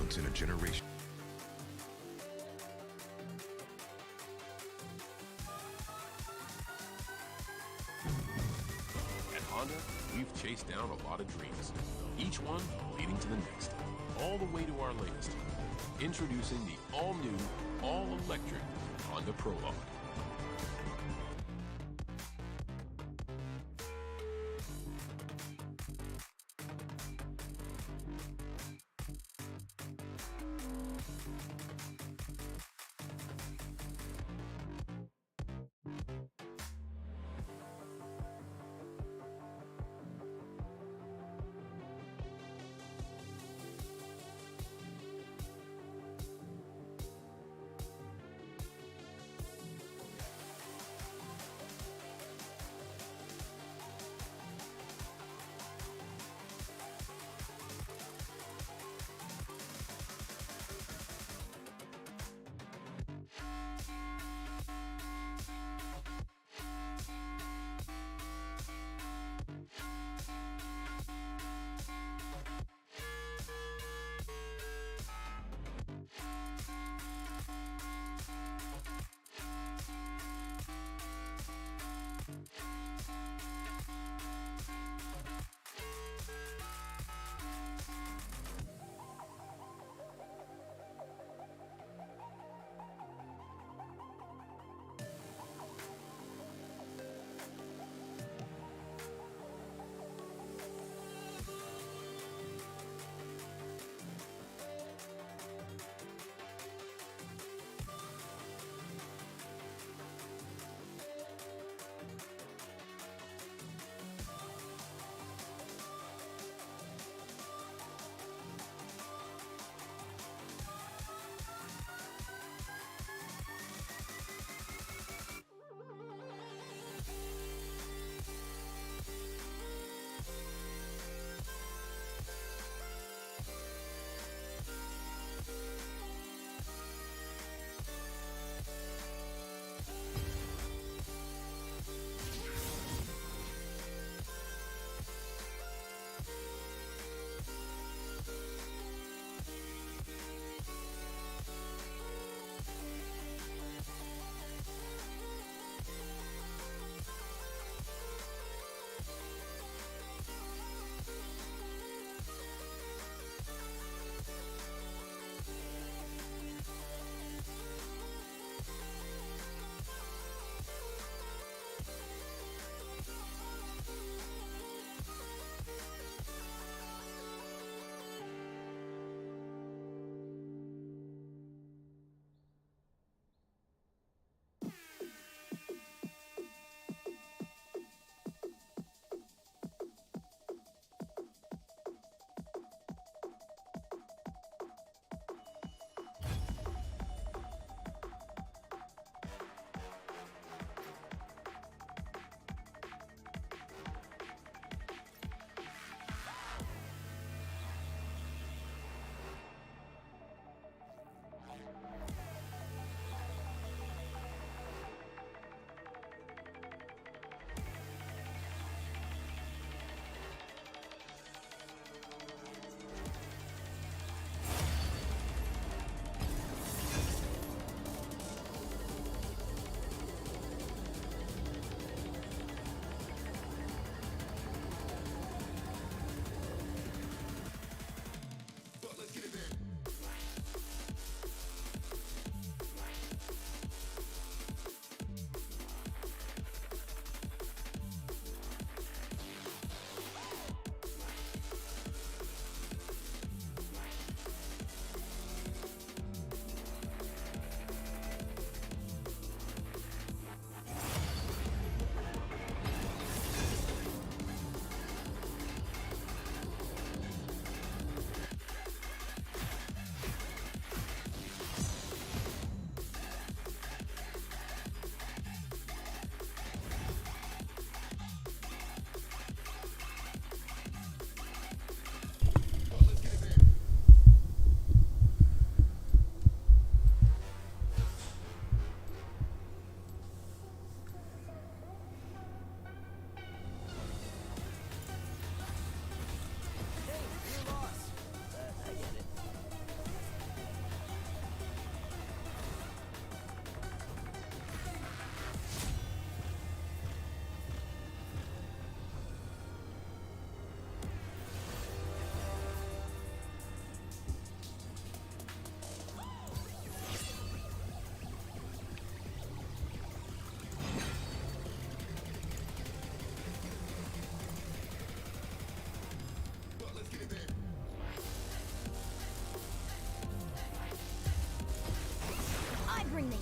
once-in-a-generation. At Honda, we've chased down a lot of dreams, each one leading to the next, all the way to our latest. Introducing the all-new, all-electric Honda Prologue.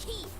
teeth.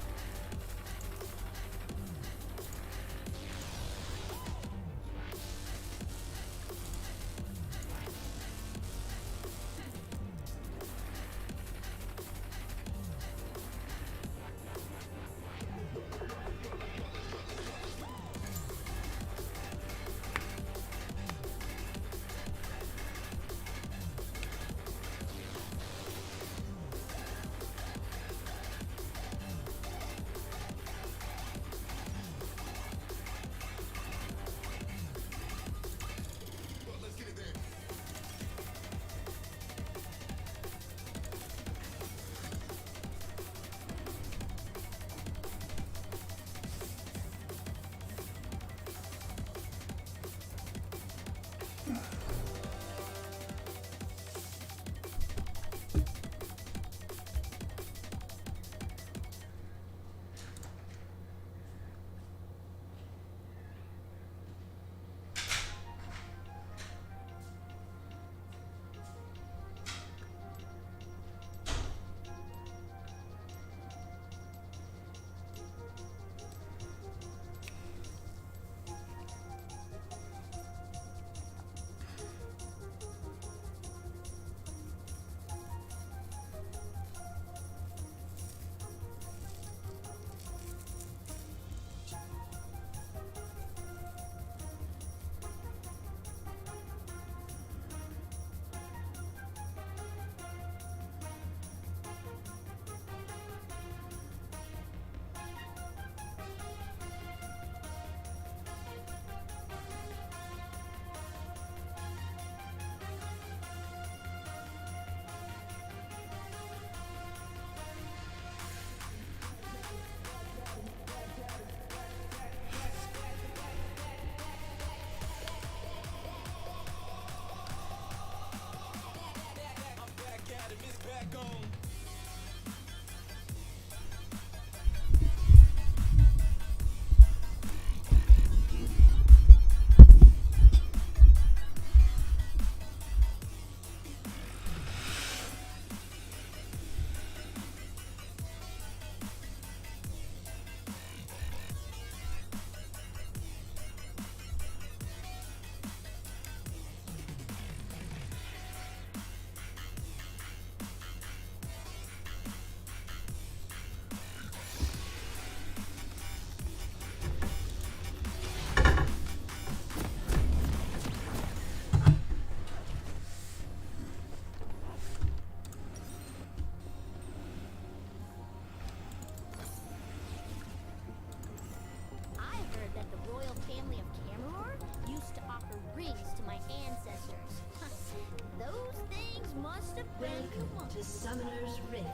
Welcome to Summoner's Rift.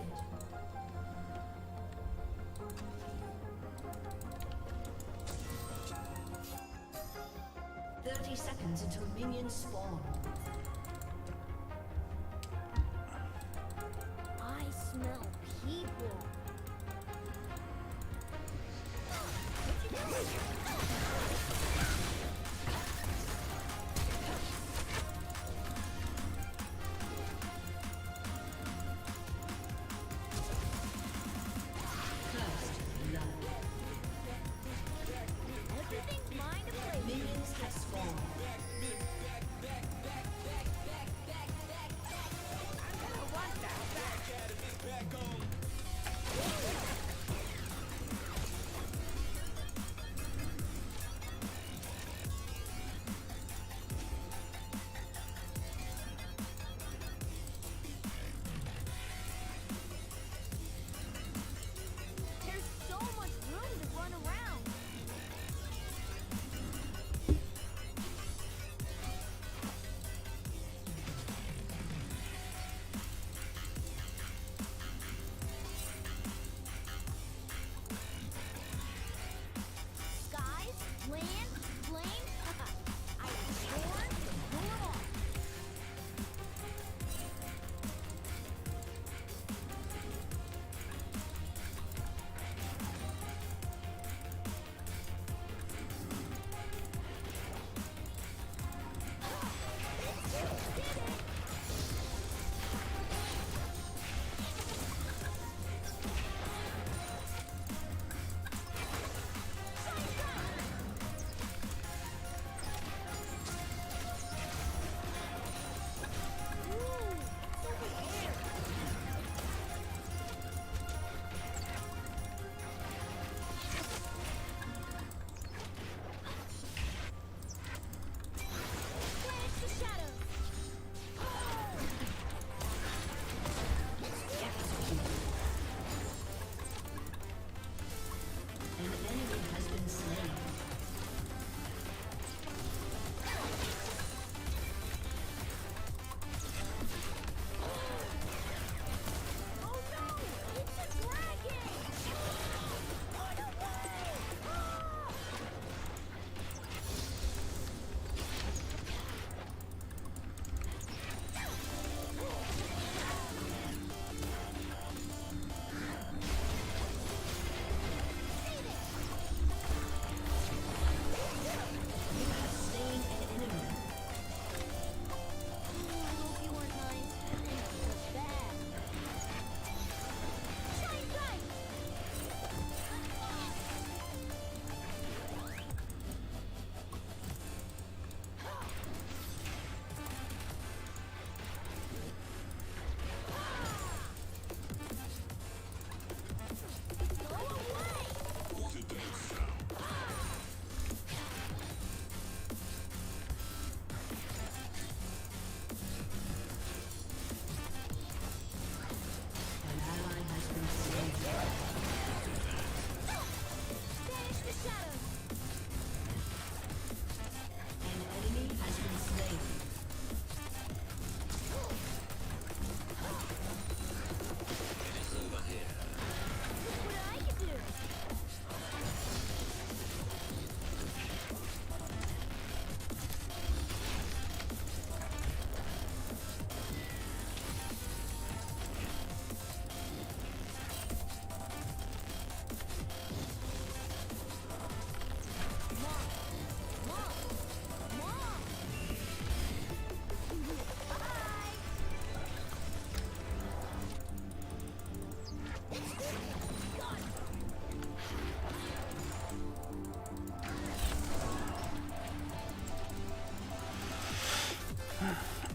Seconds until minions spawn. I smell people. Minions have spawned.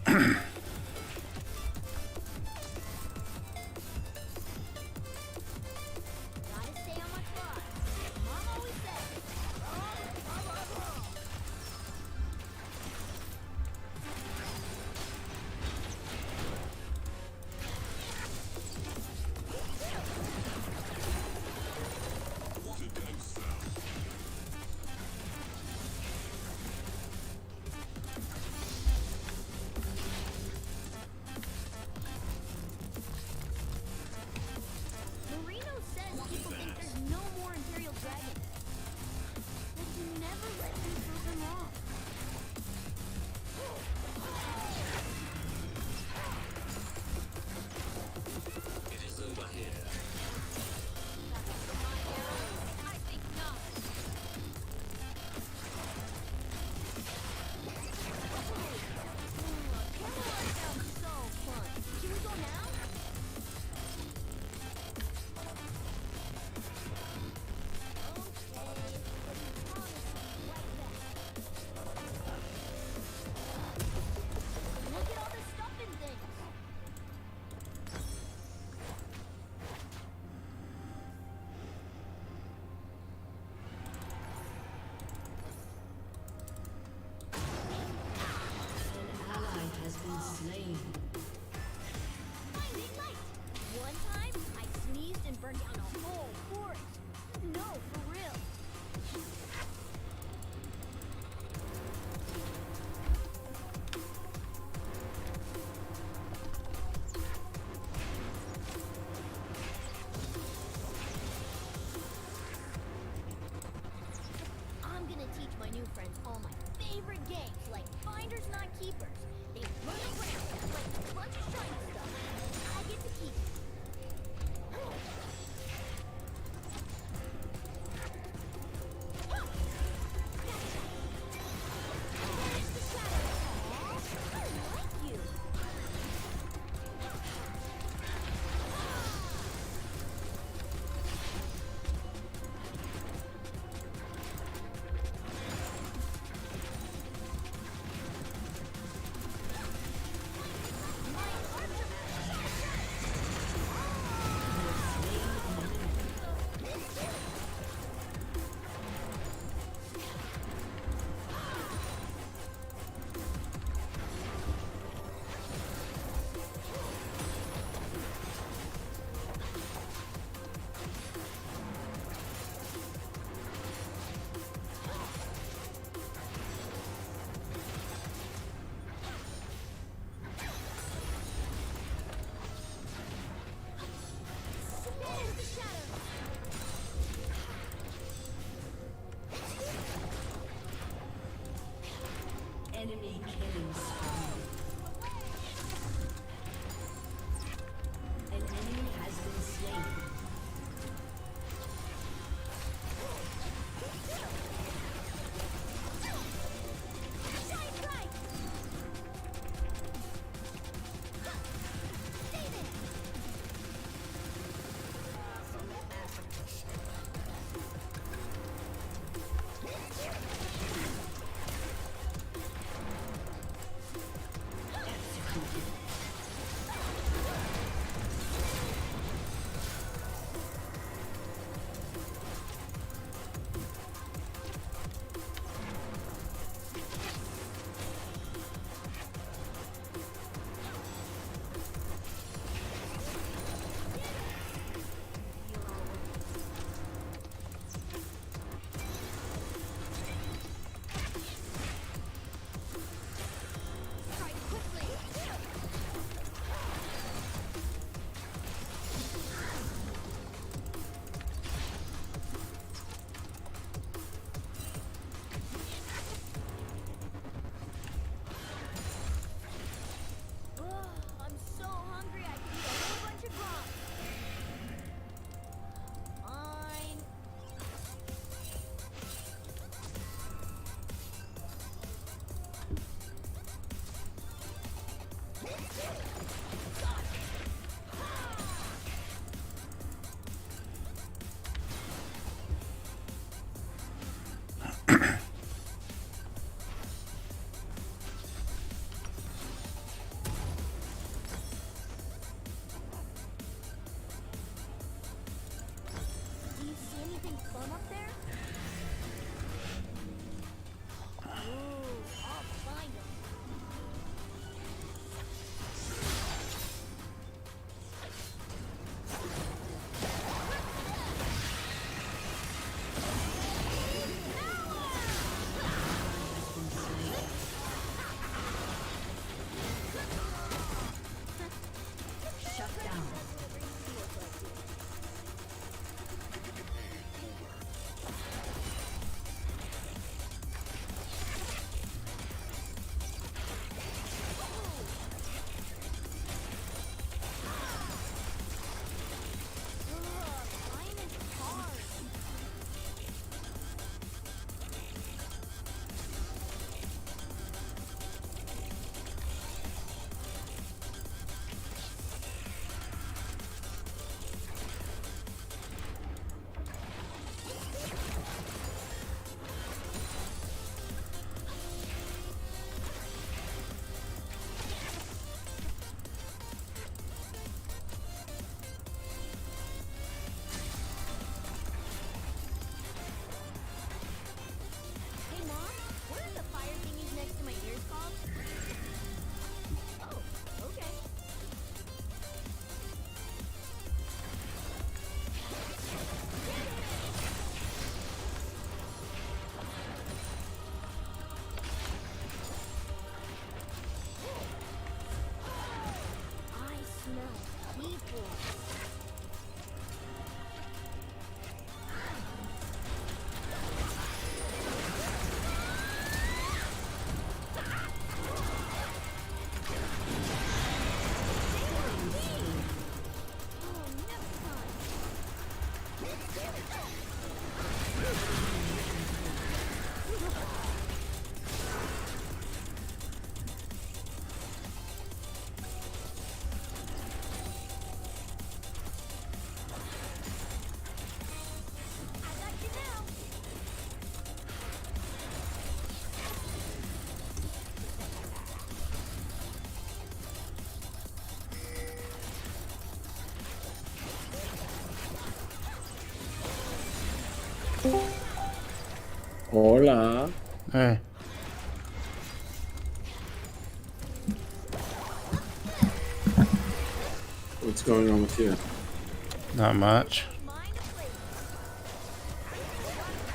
Gotta stay on my toes. Mom always says. Marino says people think there's no more Imperial Dragons. But you never let them prove them wrong. I think not. Camelot sounds so fun. Can we go now? Okay, but you promise me right back. Look at all the stuff and things. An ally has been slain. Finding light. One time, I sneezed and burned down a whole forest. No, for real. I'm gonna teach my new friends all my favorite games, like Finders Not Keepers. They run around like a bunch of shiny stuff. I get to keep it. There's the shadow. Aw, I like you. There's the shadow. Enemy killing spree. An enemy has been slain. Shine bright. Stay there. Hola. Hey. What's going on with you? Not much. Mind a place.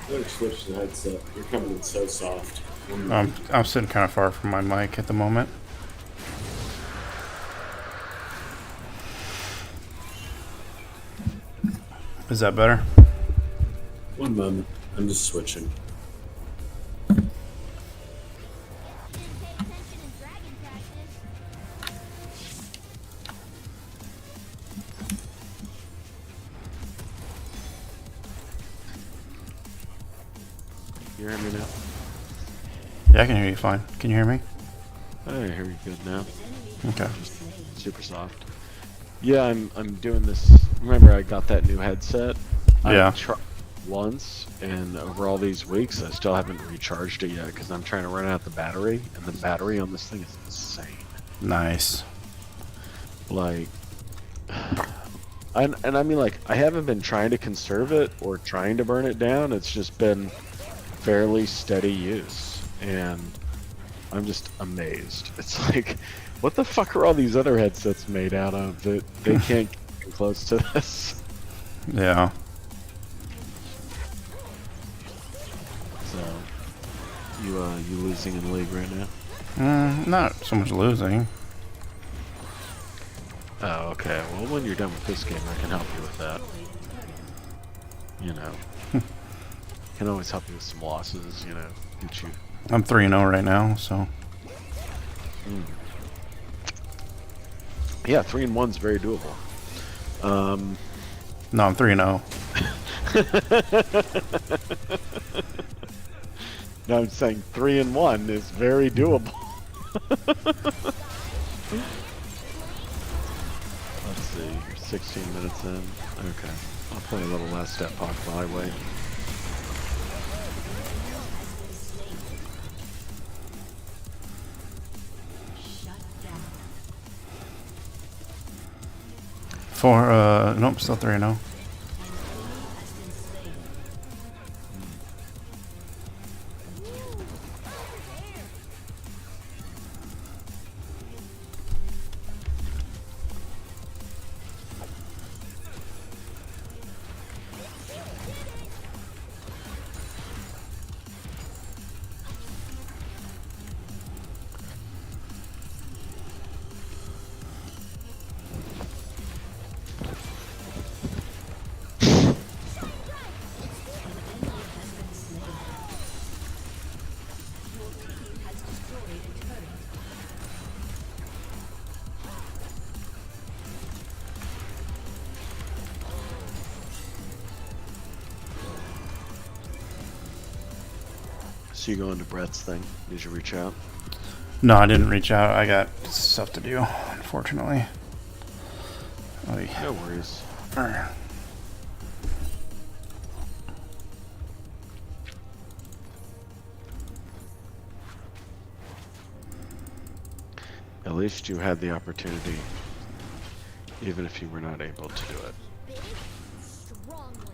Look, switch the headset. You're coming in so soft. I'm sitting kind of far from my mic at the moment. Is that better? One moment. I'm just switching. Didn't pay attention in dragon practice. You hear me now? Yeah, I can hear you fine. Can you hear me? I hear you good now. Okay. Super soft. Yeah, I'm doing this. Remember, I got that new headset. Yeah. I tried once, and over all these weeks, I still haven't recharged it yet because I'm trying to run out the battery, and the battery on this thing is insane. Nice. Like, and I mean, like, I haven't been trying to conserve it or trying to burn it down. It's just been fairly steady use, and I'm just amazed. It's like, what the fuck are all these other headsets made out of that they can't get close to this? Yeah. So, you losing in league right now? Not so much losing. Oh, okay. Well, when you're done with this game, I can help you with that. You know, can always help you with some losses. You know, get you. I'm 3-0 right now, so. Yeah, 3-1's very doable. No, I'm 3-0. No, I'm saying 3-1 is very doable. Let's see, you're 16 minutes in. Okay, I'll play a little last step Pog while I wait. Nope, still 3-0. So you go into Brett's thing. Did you reach out? No, I didn't reach out. I got stuff to do, unfortunately. Oy. No worries. At least you had the opportunity, even if you were not able to do it. Big, strong one.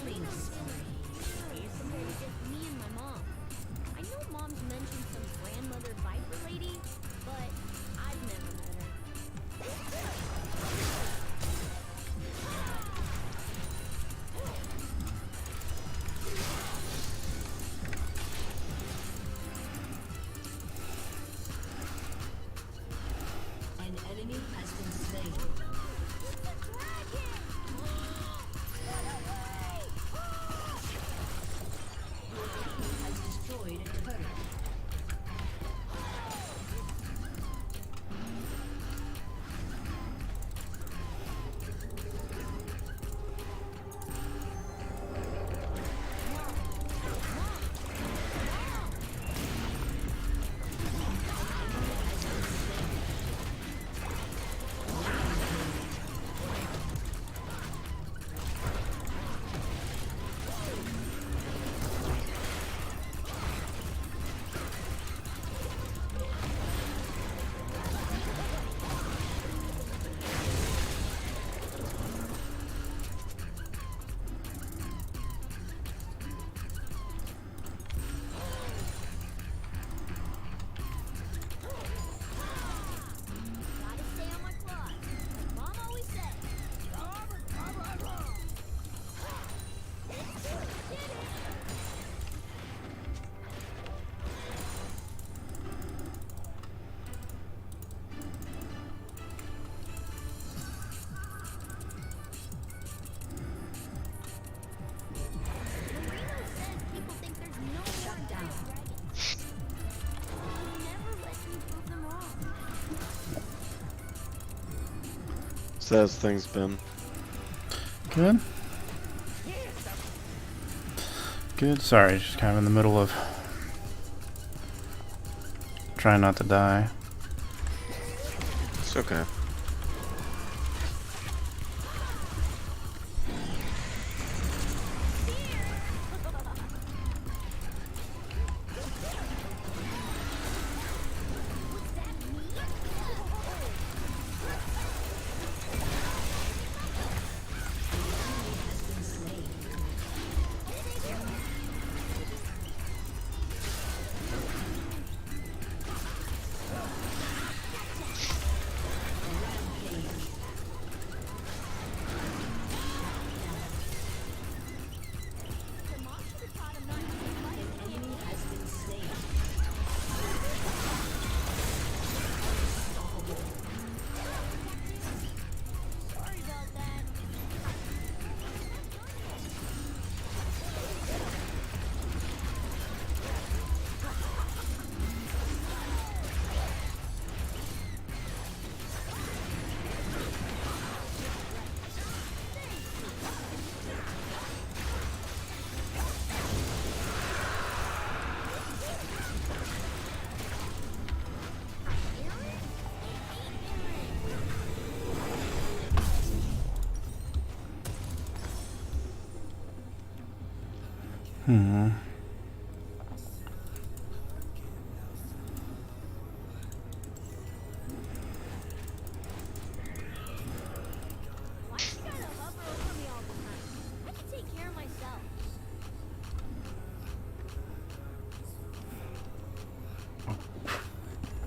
Then compared to just me and my mom. I know mom's mentioned some grandmother viper lady, but I've never met her. Says things been. Good. Good. Sorry, just kind of in the middle of trying not to die. It's okay. The mom should have taught him not to fight. Enemy has been slain. Sorry about that. Why you gotta hover over me all the time? I can take care of myself.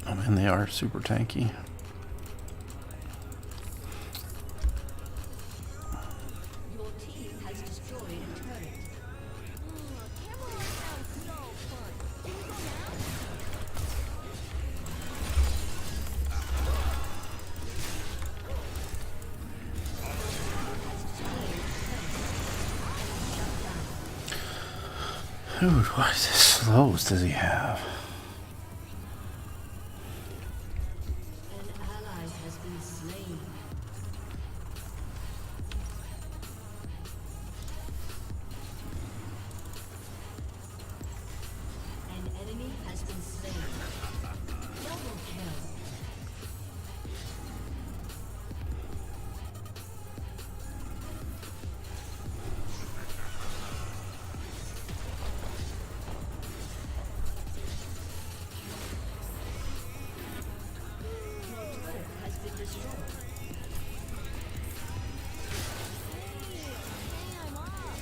I mean, they are super tanky. Your team has destroyed a turret. Camera sounds so fun. Can we go now? Dude, what is this slows does he have? An ally has been slain. An enemy has been slain. Double kill. Your turret has been destroyed. Hey, I'm off.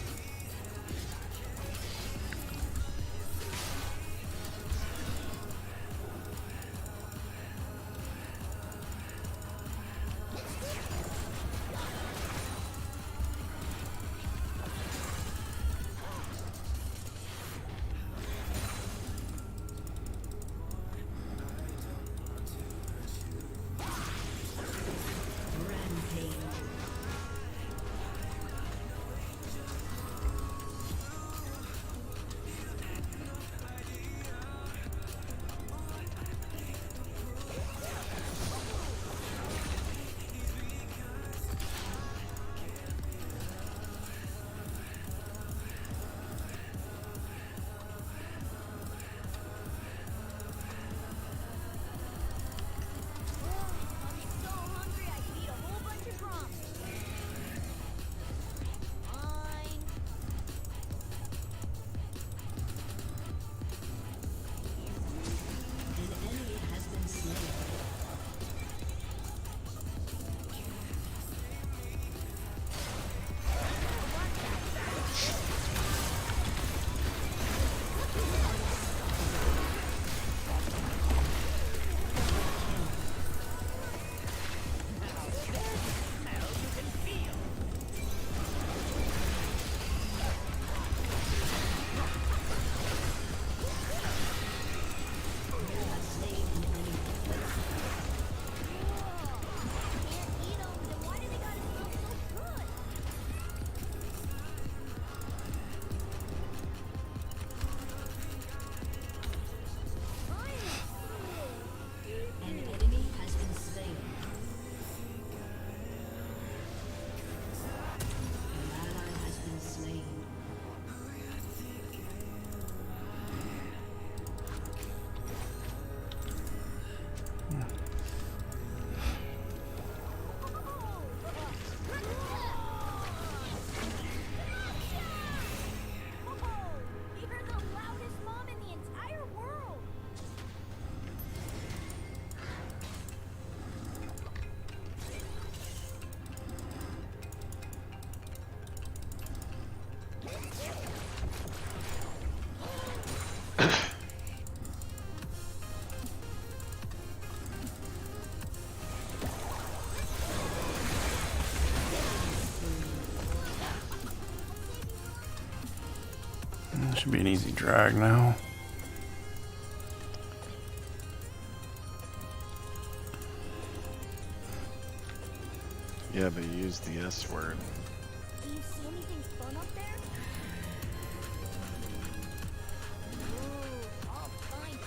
Should be an easy drag now. Yeah, but you used the S word. Do you see anything fun up there? Ooh, I'll find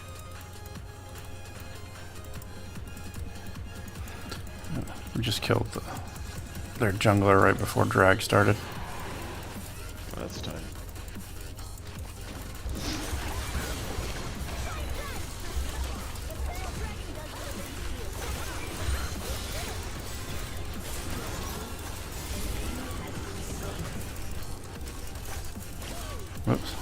it. We just killed their jungler right before drag started. That's tight. Whoops.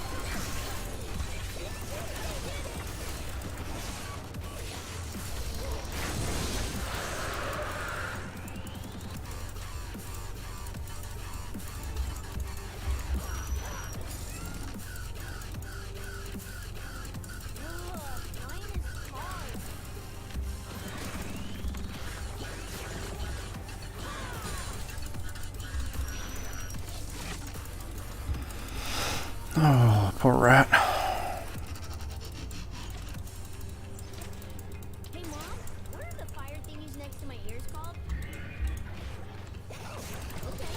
Mine is hard. Oh, poor rat. Hey, Mom, what are the fire thingies next to my ears called? Okay.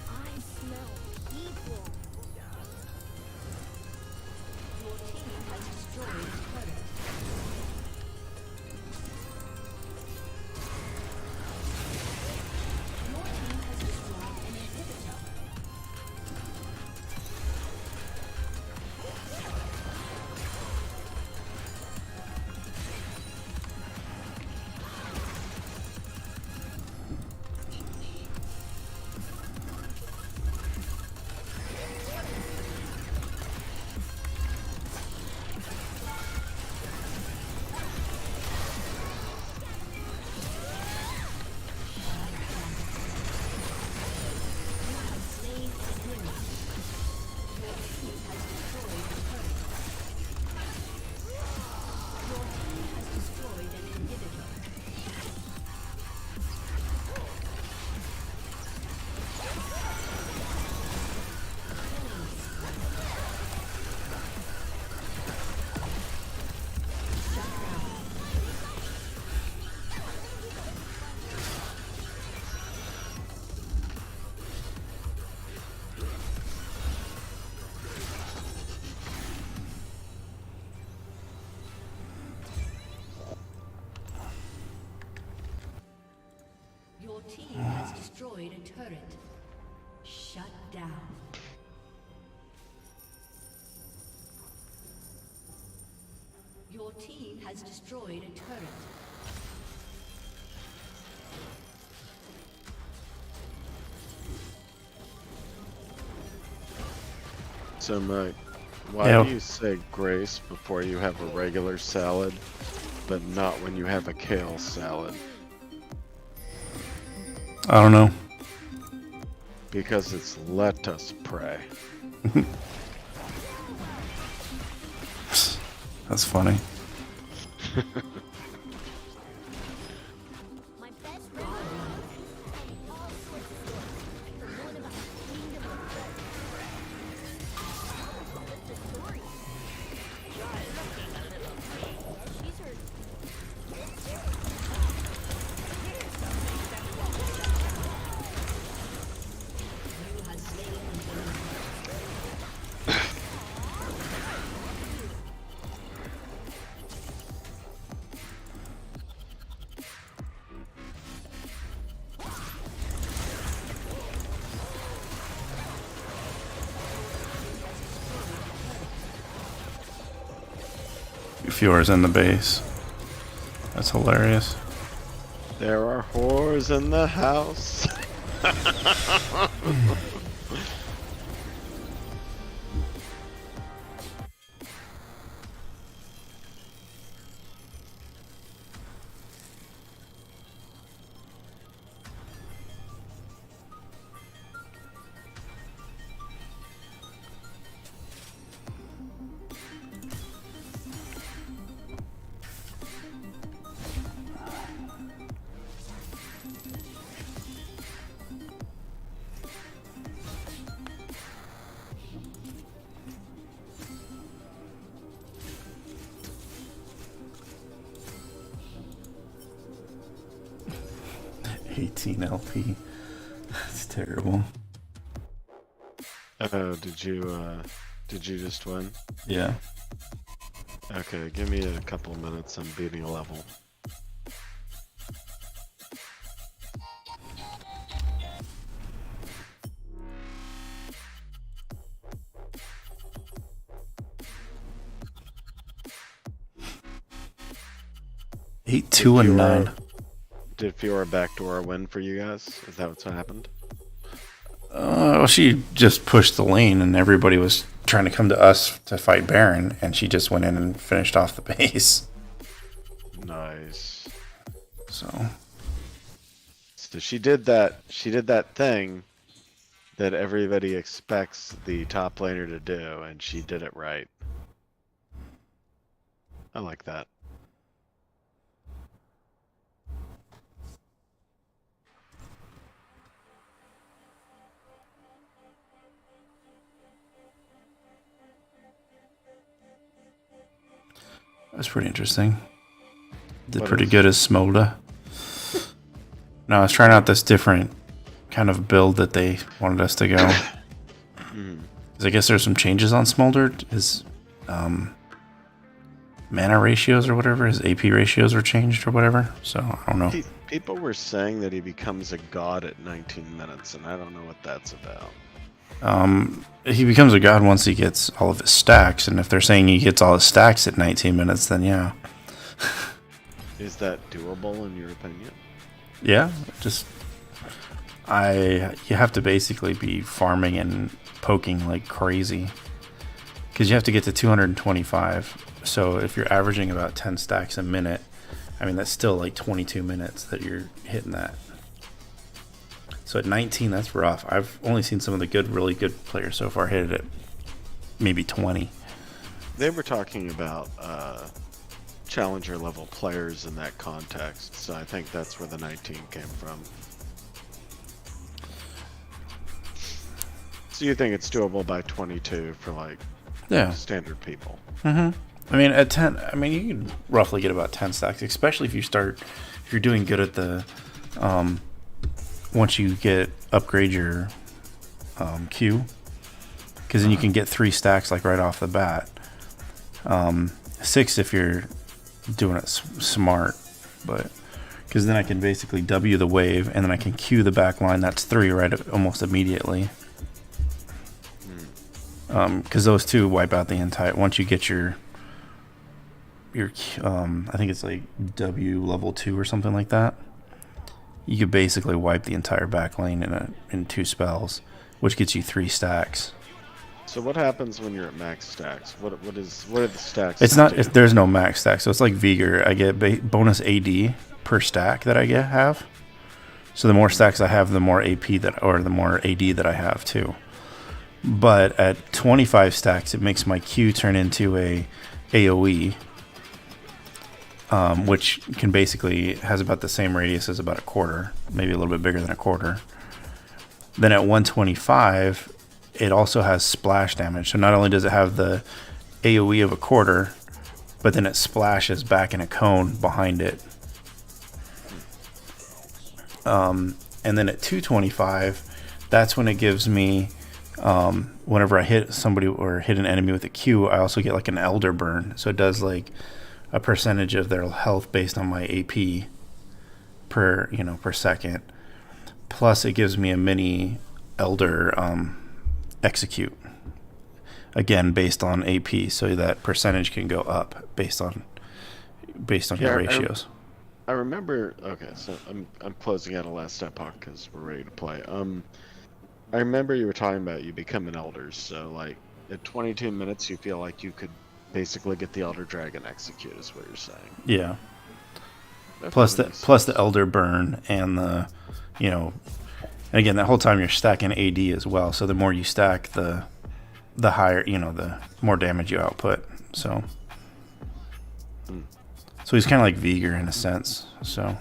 I smell people. Your team has destroyed a turret. Your team has destroyed an inhibitor. Slain an enemy. Your team has destroyed a turret. Your team has destroyed an inhibitor. Your team has destroyed a turret. Shut down. Your team has destroyed a turret. So, Mike, why Yeah. do you say grace before you have a regular salad, but not when you have a kale salad? I don't know. Because it's let us pray. That's funny. My best friend and all sorts of stories. From one about the kingdom of What's the story? Yeah, she's heard. You have slain an enemy. Fiora's in the base. That's hilarious. There are whores in the house. 18 LP. That's terrible. Oh, did you just win? Yeah. Okay, give me a couple of minutes. I'm beating a level. Eight, 2, and 9. Did Fiora backdoor a win for you guys? Is that what's happened? Well, she just pushed the lane, and everybody was trying to come to us to fight Baron, and she just went in and finished off the base. Nice. So she did that. She did that thing that everybody expects the top laner to do, and she did it right. I like that. that's pretty interesting. Did What pretty is? good as Smolda. No, I was trying out this different kind of build that they wanted us to go. 'Cause I guess there's some changes on Smolder. His mana ratios or whatever, his AP ratios were changed or whatever. So I don't know. People were saying that he becomes a god at 19 minutes, and I don't know what that's about. He becomes a god once he gets all of his stacks, and if they're saying he gets all his stacks at 19 minutes, then yeah. Is that doable in your opinion? Yeah, just you have to basically be farming and poking like crazy because you have to get to 225. So if you're averaging about 10 stacks a minute, I mean that's still like 22 minutes that you're hitting that. So at 19, that's rough. I've only seen some of the really good players so far hit it at maybe 20. They were talking about challenger level players in that context, so I think that's where the 19 came from. So you think it's doable by 22 for like standard people? I mean at 10, I mean you can roughly get about 10 stacks, especially if you're doing good at the once you upgrade your Q, because then you can get 3 stacks like right off the bat. 6 if you're doing it smart, but because then I can basically W the wave and then I can Q the back line. That's 3 almost immediately. Because those 2 wipe out the entire. Once you get your I think it's like W level 2 or something like that. You could basically wipe the entire back lane in 2 spells, which gets you 3 stacks. So what happens when you're at max stacks? What are the stacks? It's not. There's no max stack, so it's like Vigor. I get bonus AD per stack that I have. So the more stacks I have, the more AP the more AD that I have too. But at 25 stacks, it makes my Q turn into a AOE, which can basically has about the same radius as about a quarter, maybe a little bit bigger than a quarter. Then at 125, it also has splash damage. So not only does it have the AOE of a quarter, but then it splashes back in a cone behind it. And then at 225, that's when it gives me, whenever I hit somebody or hit an enemy with a Q, I also get like an Elder Burn. So it does like a percentage of their health based on my AP per second. Plus it gives me a mini Elder execute, again based on AP, so that percentage can go up based on your ratios. I remember. Okay, so I'm closing out a Last Epoch because we're ready to play. I remember you were talking about you become an elder, so like at 22 minutes you feel like you could basically get the Elder Dragon execute, is what you're saying. Yeah. That Plus makes the Elder Burn and the and again, that whole time you're stacking AD as well. So the more you stack, the higher, the more damage you output. So he's kind of like Vigor in a sense. So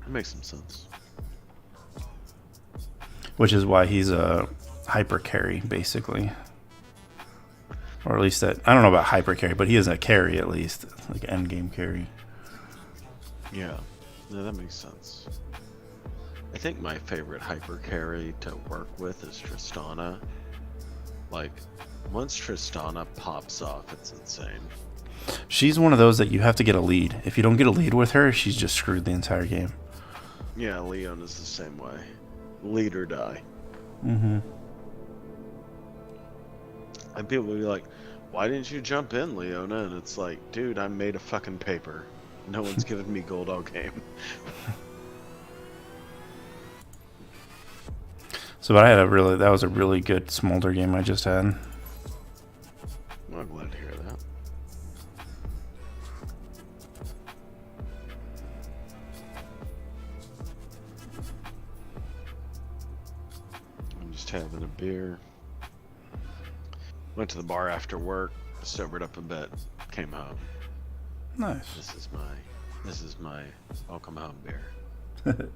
That makes some sense. which is why he's a hyper carry basically. Or at least that, I don't know about hyper carry, but he is a carry at least, like end game carry. Yeah, no, that makes sense. I think my favorite hyper carry to work with is Tristana. Like, once Tristana pops off, it's insane. She's one of those that you have to get a lead. If you don't get a lead with her, she's just screwed the entire game. Yeah, Leon is the same way. Lead or die. Mm-hmm. And people will be like, why didn't you jump in, Leona? And it's like, dude, I'm made of fucking paper. No one's giving me gold all game. So, but that was a really good Smolder game I just had. Well, I'm glad to hear that. I'm just having a beer. Went to the bar after work, sobered up a bit, came home. Nice. This is my welcome home beer.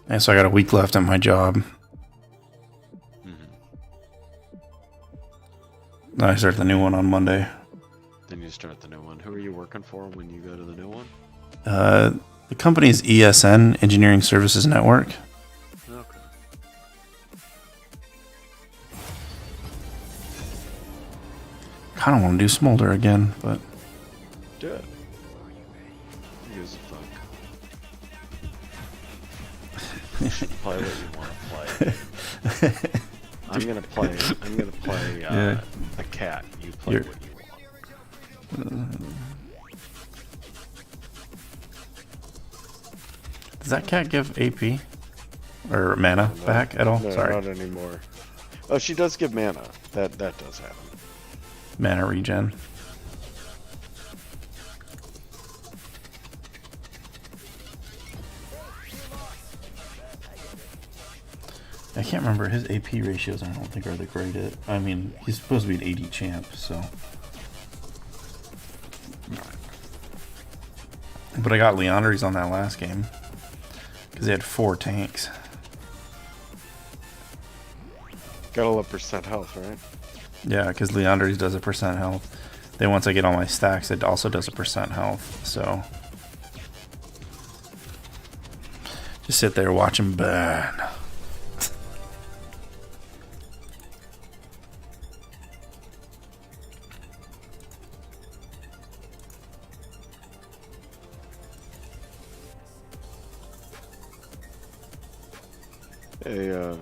And so I got a week left at my job. Then I start the new one on Monday. Then you start the new one. Who are you working for when you go to the new one? The company is ESN, Engineering Services Network. Okay. Kind of want to do Smolder again, but Do it. Who gives a fuck? Play what you want to play. I'm gonna play Yeah. a cat. You play You're- what you want. does that cat give AP or mana back at all? No, Sorry, not anymore. Oh, she does give mana. That does happen. mana regen. I can't remember his AP ratios. I don't think are the greatest. I mean, he's supposed to be an 80 champ, so. But I got Leandres on that last game because they had 4 tanks. Got a low percent health, right? Yeah, because Leandres does a percent health. Then once I get all my stacks, it also does a percent health. So just sit there, watch him burn. Hey,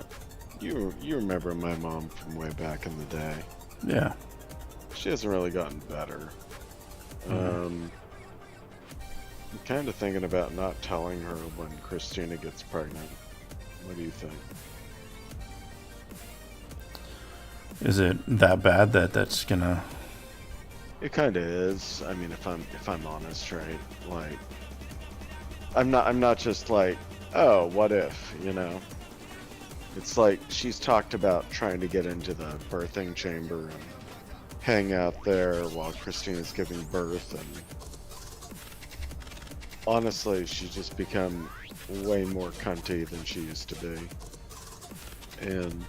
you remember my mom from way back in the day? Yeah. She hasn't really gotten better. I'm kind of thinking about not telling her when Christina gets pregnant. What do you think? Is it that bad that that's gonna? It kind of is. I mean, if I'm honest, right? Like, I'm not just like, oh, what if, you know? It's like she's talked about trying to get into the birthing chamber and hang out there while Christina's giving birth, and honestly, she's just become way more cunty than she used to be, and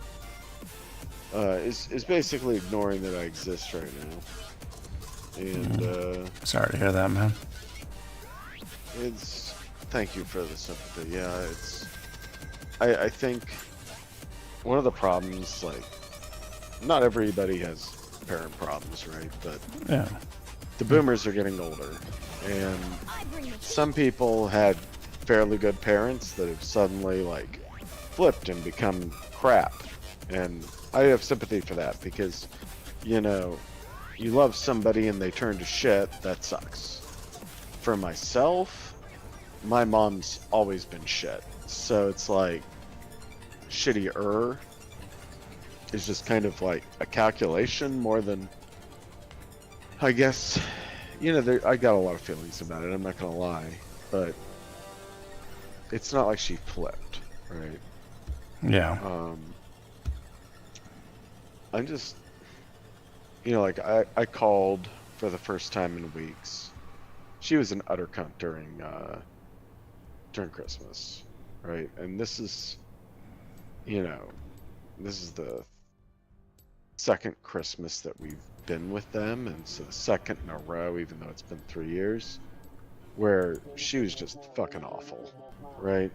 is basically ignoring that I exist right now. And Sorry to hear that, man. it's thank you for the sympathy. Yeah, it's I think one of the problems, like, not everybody has parent problems, right? But Yeah. the boomers are getting older, and I bring the some people had fairly good parents that have suddenly, like, flipped and become crap. And I have sympathy for that because, you know, you love somebody and they turn to shit, that sucks. For myself, my mom's always been shit. So it's like, shittier is just kind of like a calculation more than, I guess, you know, I got a lot of feelings about it, I'm not gonna lie, but it's not like she flipped. right? Yeah. I'm just, like I called for the first time in weeks. She was an utter cunt during Christmas, right? And this is the second Christmas that we've been with them, and so the second in a row, even though it's been 3 years, where she was just fucking awful, right?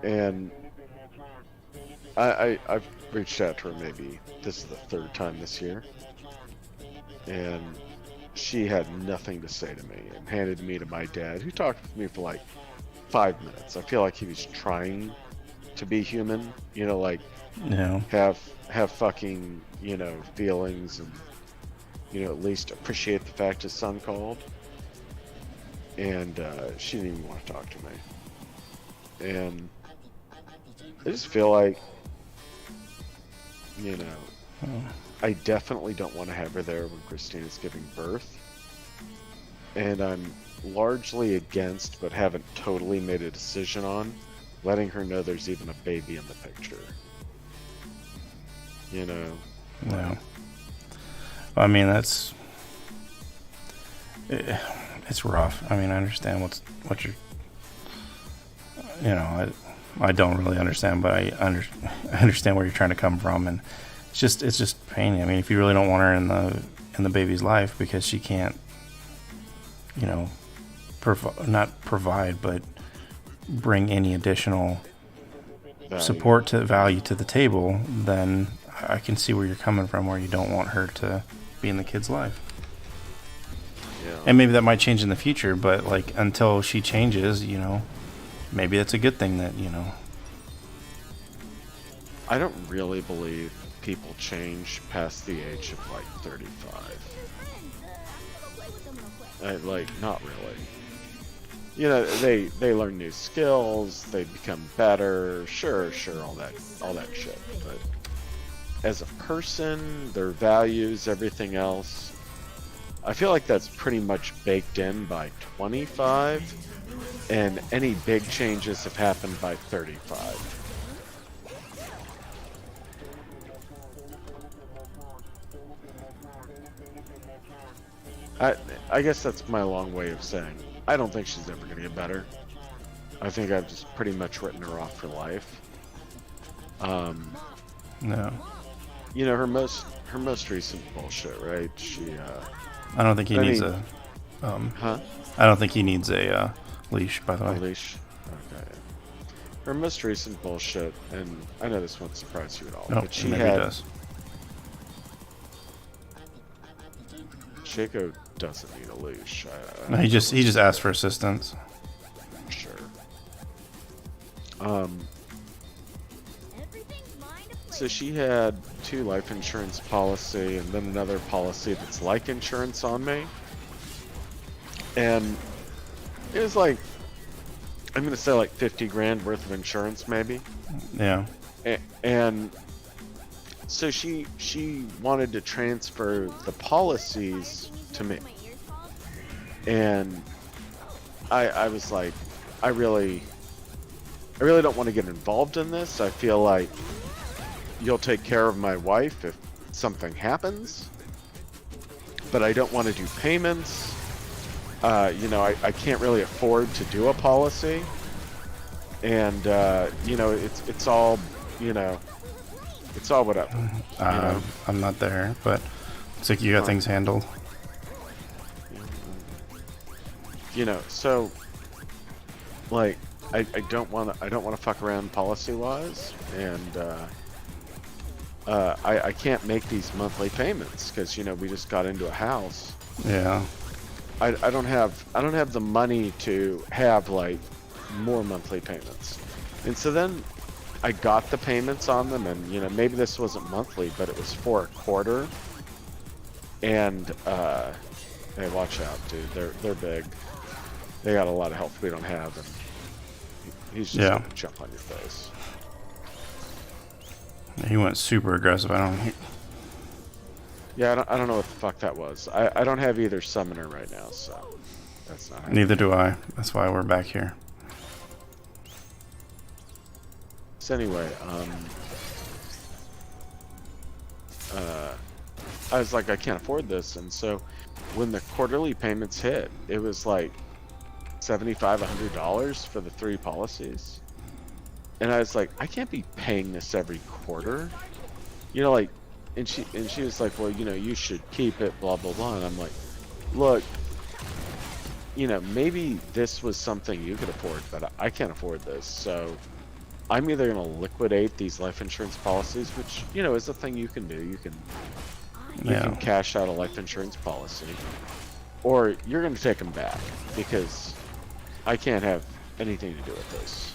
And I've reached out to her, maybe this is the third time this year, and she had nothing to say to me and handed me to my dad, who talked with me for like 5 minutes. I feel like he was trying to be human, like have fucking, feelings, and at least appreciate the fact his son called. And she didn't even want to talk to me. And I just feel like, I definitely don't want to have her there when Christina's giving birth. And I'm largely against, but haven't totally made a decision on, letting her know there's even a baby in the picture. No. I mean, it's rough. I mean, I understand what you're, I don't really understand, but I understand where you're trying to come from, and it's just pain. I mean, if you really don't want her in the baby's life because she can't, not provide, but bring any additional support to value to the table, then I can see where you're coming from, where you don't want her to be in the kid's life. Yeah. And maybe that might change in the future, but like until she changes, maybe that's a good thing that, I don't really believe people change past the age of like 35. Not really. They learn new skills, they become better, sure, all that shit. But as a person, their values, everything else, I feel like that's pretty much baked in by 25, and any big changes have happened by 35. I guess that's my long way of saying I don't think she's ever going to get better. I think I've just pretty much written her off for life. No. Her most recent bullshit, right? I don't think he needs a. Huh? I don't think he needs a leash. By the way. A leash. Okay. Her most recent bullshit, and I know this won't surprise you at all, No, but she maybe had. it does. Shaco doesn't need a leash. No, he just asked for assistance. Sure. So she had 2 life insurance policy and then another policy that's like insurance on me. And it was like, I'm gonna say like 50 grand worth of insurance maybe. Yeah. And so she wanted to transfer the policies to me. And I was like, I really don't want to get involved in this. I feel like you'll take care of my wife if something happens, but I don't want to do payments. I can't really afford to do a policy, and it's all whatever. I'm not there, but it's like you got things handled. So like I don't want to fuck around policy wise, and I can't make these monthly payments because we just got into a house. Yeah. I don't have the money to have like more monthly payments, and so then I got the payments on them, and maybe this wasn't monthly, but it was for a quarter. And hey, watch out, dude. They're big. They got a lot of health we don't have, and he's just gonna jump on your face. He went super aggressive. Yeah, I don't know what the fuck that was. I don't have either summoner right now, so that's not happening. Neither do I. That's why we're back here. So anyway, I was like, I can't afford this, and so when the quarterly payments hit, it was like $7,500 for the 3 policies, and I was like, I can't be paying this every quarter, you know, like, and she was like, well, you know, you should keep it, blah blah blah, and I'm like, look, you know, maybe this was something you could afford, but I can't afford this, so I'm either going to liquidate these life insurance policies, which, you know, is a thing you can do. You can cash out a life insurance policy, or you're going to take them back, because I can't have anything to do with this.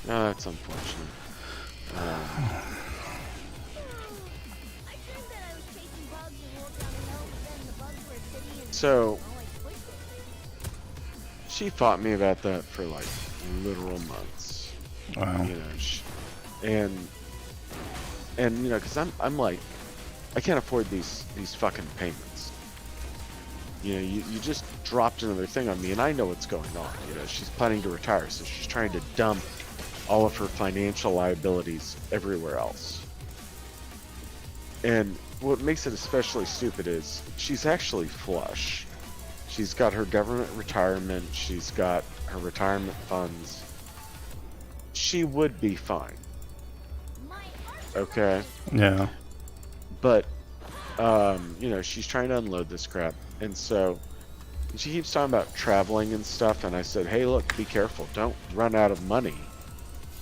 Oh, that's unfortunate. I dreamed that I was chasing bugs and walked down the hill, but then the bugs were a city and So I switched it. she fought me about that for like literal months. Wow. You know, and you know, because I'm like, I can't afford these fucking payments. You know, you just dropped another thing on me, and I know what's going on. You know, she's planning to retire, so she's trying to dump all of her financial liabilities everywhere else. And what makes it especially stupid is she's actually flush. She's got her government retirement, she's got her retirement funds. She would be fine. My heart Okay? Yeah. But you know, she's trying to unload this crap, and so she keeps talking about traveling and stuff, and I said, hey, look, be careful, don't run out of money,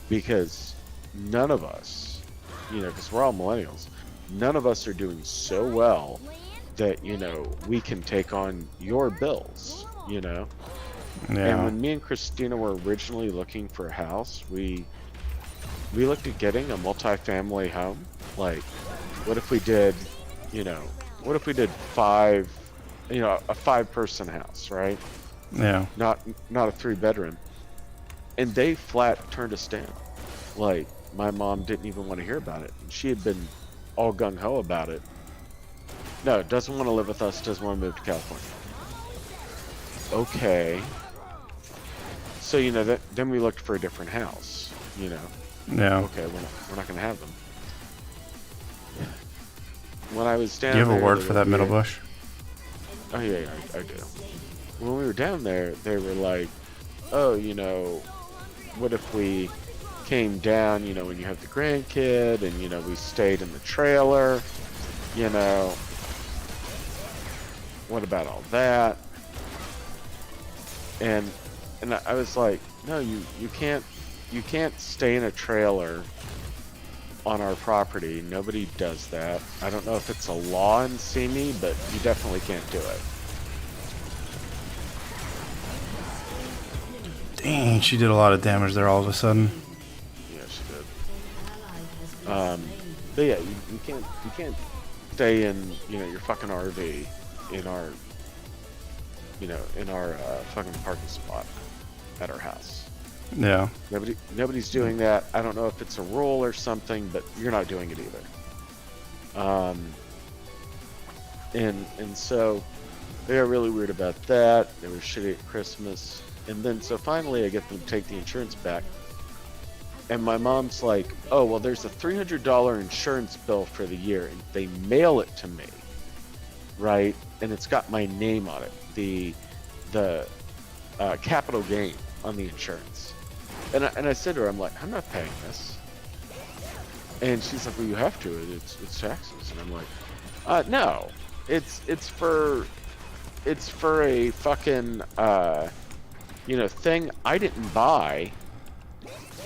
because none of us, you know, because we're all millennials, none of us are doing so well land, that, you know, we can take on your bills, you know. And Yeah. when me and Christina were originally looking for a house, we looked at getting a multi-family home. Like, what if we did, you know, what if we did 5, you know, a 5-person house, right? Yeah. Not a 3-bedroom. And they flat turned us down. Like, my mom didn't even want to hear about it. She had been all gung-ho about it. No, doesn't want to live with us, doesn't want to move to California. Okay. So, you know, then we looked for a different house, you know. Yeah. Okay, we're not going to have them. When I was down Do you have a there, word they for were that middle weird. bush? Oh, yeah, I do. When we were down there, they were like, oh, you know, what if we came down, you know, when you have the grandkid, and, you know, we stayed in the trailer, you know, what about all that? And I was like, no, you can't stay in a trailer on our property. Nobody does that. I don't know if it's a law in Simi, but you definitely can't do it. Dang, she did a lot of damage there all of a sudden. Yeah, she did. But yeah, you can't stay in, you know, your fucking RV in our, you know, in our fucking parking spot at our house. Yeah. Nobody's doing that. I don't know if it's a rule or something, but you're not doing it either. And so they got really weird about that. They were shitty at Christmas. And then so finally I get them to take the insurance back. And my mom's like, oh, well, there's a $300 insurance bill for the year. And they mail it to me, right? And it's got my name on it. The capital gain on the insurance. And I said to her, I'm like, I'm not paying this. And she's like, well, you have to. It's taxes. And I'm like, no. It's for a fucking you know, thing I didn't buy.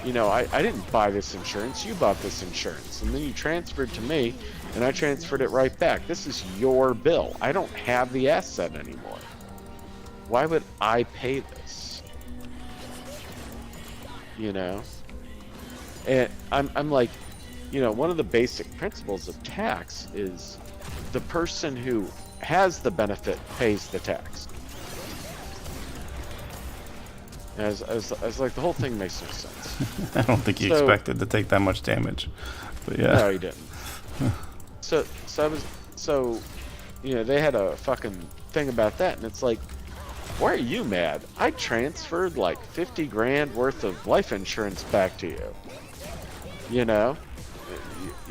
You know, I didn't buy this insurance. You bought this insurance, and then you transferred to me, and I transferred it right back. This is your bill. I don't have the asset anymore. Why would I pay this? You know? And I'm like, you know, one of the basic principles of tax is the person who has the benefit pays the tax. As like, the whole thing makes no sense. I don't think he So- expected to take that much damage. But yeah. No, he didn't. So you know, they had a fucking thing about that, and it's like, why are you mad? I transferred like 50 grand worth of life insurance back to you. You know,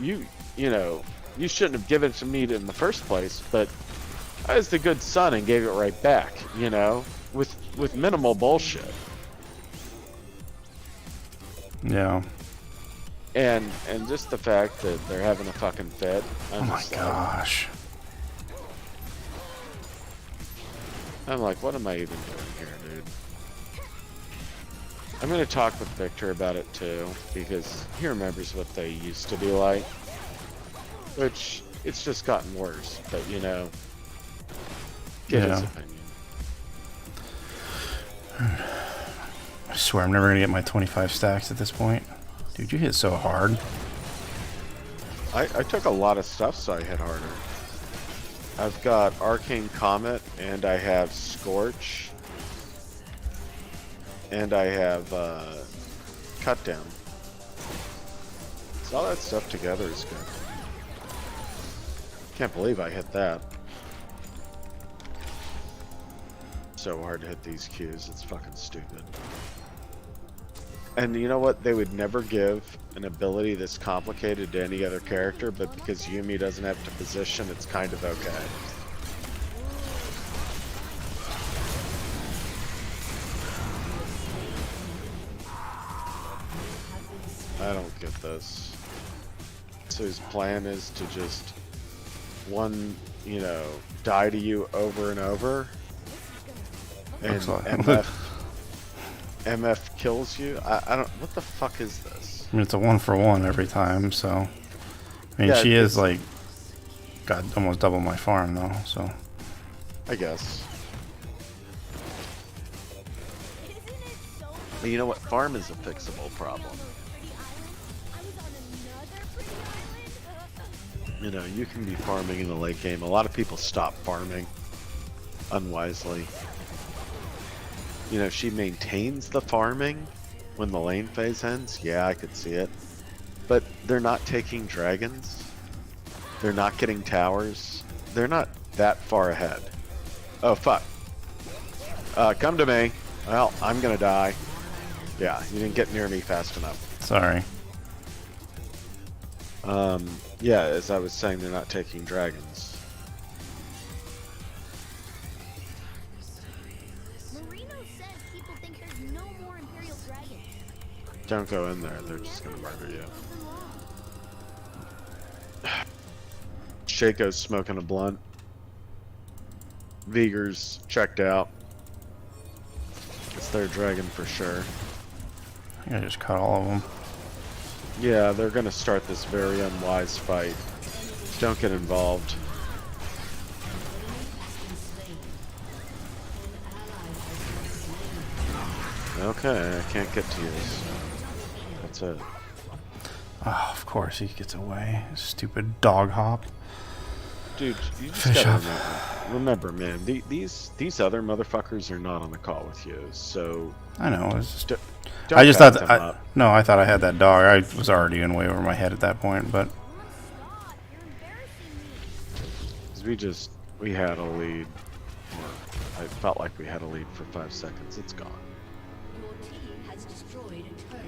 you know, you shouldn't have given it to me in the first place, but I was the good son and gave it right back. You know, with minimal bullshit. Yeah. And just the fact that they're having a fucking fit. Oh my gosh. I'm like, what am I even doing here, dude? I'm gonna talk with Victor about it too, because he remembers what they used to be like. Which, it's just gotten worse, but you know, get his opinion. I swear I'm never gonna get my 25 stacks at this point. Dude, you hit so hard. I took a lot of stuff, so I hit harder. I've got Arcane Comet, and I have Scorch, and I have Cut Down. So all that stuff together is good. Can't believe I hit that. So hard to hit these Qs, it's fucking stupid. And you know what? They would never give an ability this complicated to any other character, but because Yuumi doesn't have to position, it's kind of okay. I don't get this. So his plan is to just you know, die to you over and over, and MF kills you. I don't. What the fuck is this? I mean, it's a 1-for-1 every time, so. I mean, Yeah, she is like, got almost double my farm though, so. I guess. Isn't it so But you know what? Farm is a fixable problem. pretty island? I was on another pretty island. You know, you can be farming in the late game. A lot of people stop farming unwisely. You know, she maintains the farming when the lane phase ends. Yeah, I could see it. But they're not taking dragons. They're not getting towers. They're not that far ahead. Oh, fuck. Come to me. Well, I'm gonna die. Yeah, you didn't get near me fast enough. Sorry. Yeah, as I was saying, they're not taking dragons. Marino says people think there's no more Imperial dragons. Don't go in there, they're just gonna murder you. Shaco's smoking a blunt. Vigor's checked out. It's their dragon for sure. I think I just cut all of them. Yeah, they're gonna start this very unwise fight. Don't get involved. Okay, I can't get to you, so that's it. Oh, of course he gets away. Stupid dog hop. Dude, you just Fish gotta up. remember, man, these other motherfuckers are not on the call with you, so I know. It was just, don't I just back thought. them up. No, I thought I had that dog. I was already in way over my head at that point, but. You're embarrassing me. 'Cause we had a lead, or I felt like we had a lead for 5 seconds. It's gone. Your team has destroyed a turret.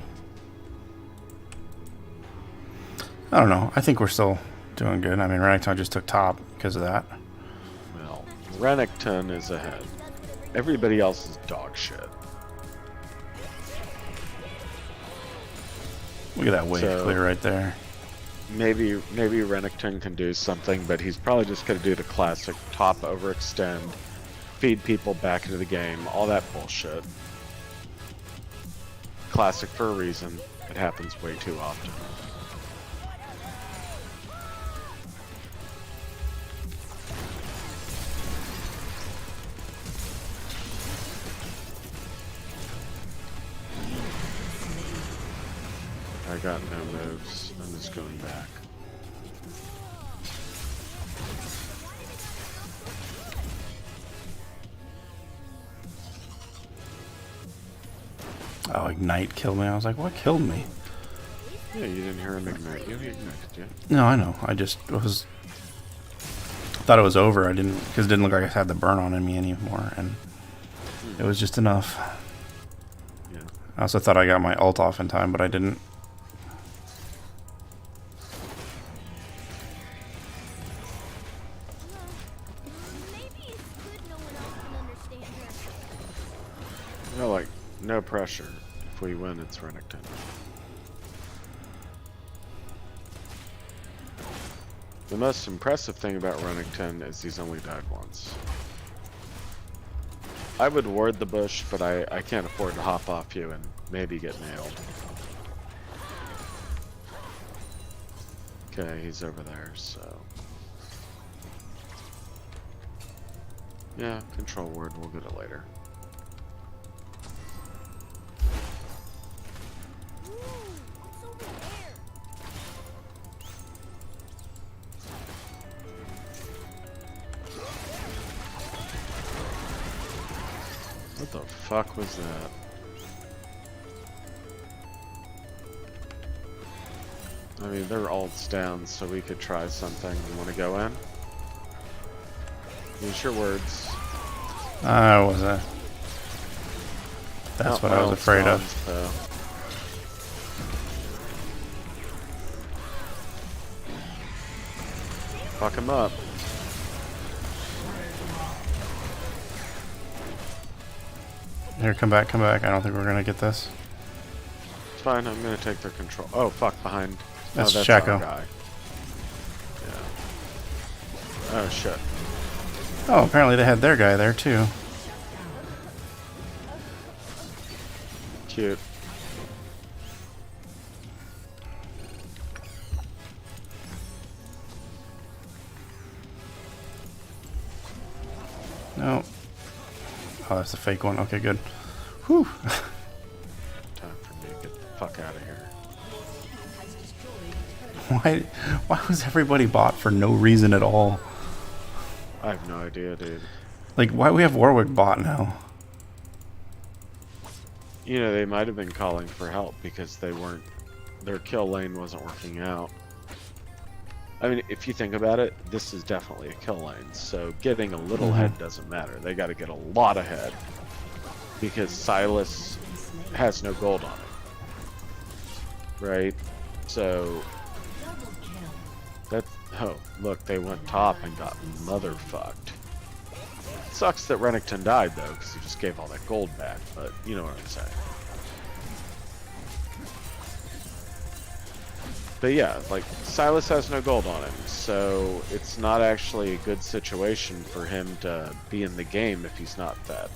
I don't know. I think we're still doing good. I mean, Renekton just took top because of that. Well, Renekton is ahead. Everybody else is dog shit. Look at that wave So- clear right there. Maybe Renekton can do something, but he's probably just gonna do the classic top overextend, feed people back into the game, all that bullshit. Classic for a reason. It happens way too often. I got no moves. I'm just going back. Oh, Ignite killed me. I was like, what killed me? Yeah, you didn't hear him ignite you. He ignited you. No, I know. I just was thought it was over. I didn't, because it didn't look like I had the burn on in me anymore, and it was just enough. Yeah. I also thought I got my ult off in time, but I didn't. Maybe it's good no one else can understand her. No, like, no pressure. If we win, it's Renekton. The most impressive thing about Renekton is he's only died once. I would ward the bush, but I can't afford to hop off you and maybe get nailed. Okay, he's over there, so... Yeah, control ward, we'll get it later. Ooh, what's over there? What the fuck was that? I mean, their ult's down, so we could try something. You want to go in? Use your words. I wasn't. That's what I was afraid of. Though. Fuck him up. Here, come back, come back. I don't think we're gonna get this. It's fine, I'm gonna take their control. Oh, fuck, behind. That's oh, that's Shaco. our guy. Yeah. Oh, shit. Oh, apparently they had their guy there too. Cute. No. Oh, that's a fake one. Okay, good. Whew. Time for me to get the fuck out of here. Why was everybody bought for no reason at all? I have no idea, dude. Like, why we have Warwick bot now? You know, they might have been calling for help because they weren't... Their kill lane wasn't working out. I mean, if you think about it, this is definitely a kill lane, so getting a little ahead doesn't matter. They gotta get a lot ahead. Because Sylas has no gold on it. Right? So... That... Oh, look, they went top and got motherfucked. Sucks that Renekton died, though, because he just gave all that gold back, but you know what I'm saying. But yeah, like, Sylas has no gold on him, so it's not actually a good situation for him to be in the game if he's not fed.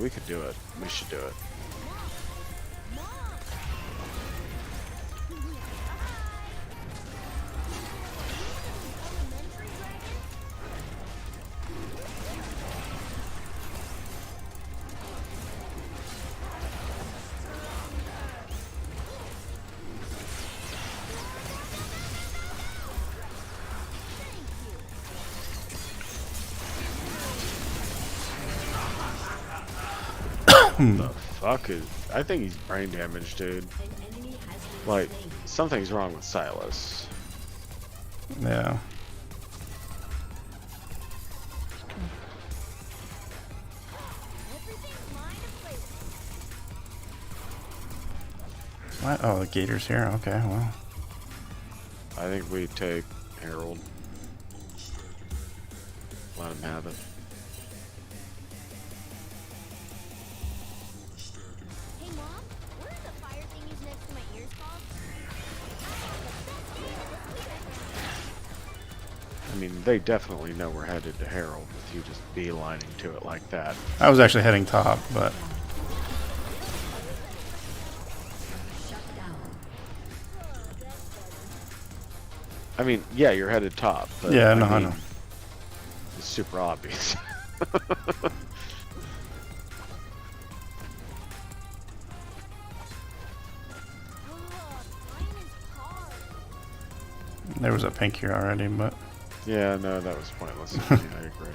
We could do it. We should do it. The fuck is... I think he's brain damaged, dude. Like, something's wrong with Sylas. Yeah. What? Oh, the Gator's here. Okay, well. I think we take Herald. Let him have it. Hey, Mom, what are the fire thingies next to my ears called? I mean, they definitely know we're headed to Herald with you just beelining to it like that. I was actually heading top, but I mean, yeah, you're headed top, but yeah, no, I I mean, know. it's super obvious. There was a pink here already, but Yeah, no, that was pointless. I agree.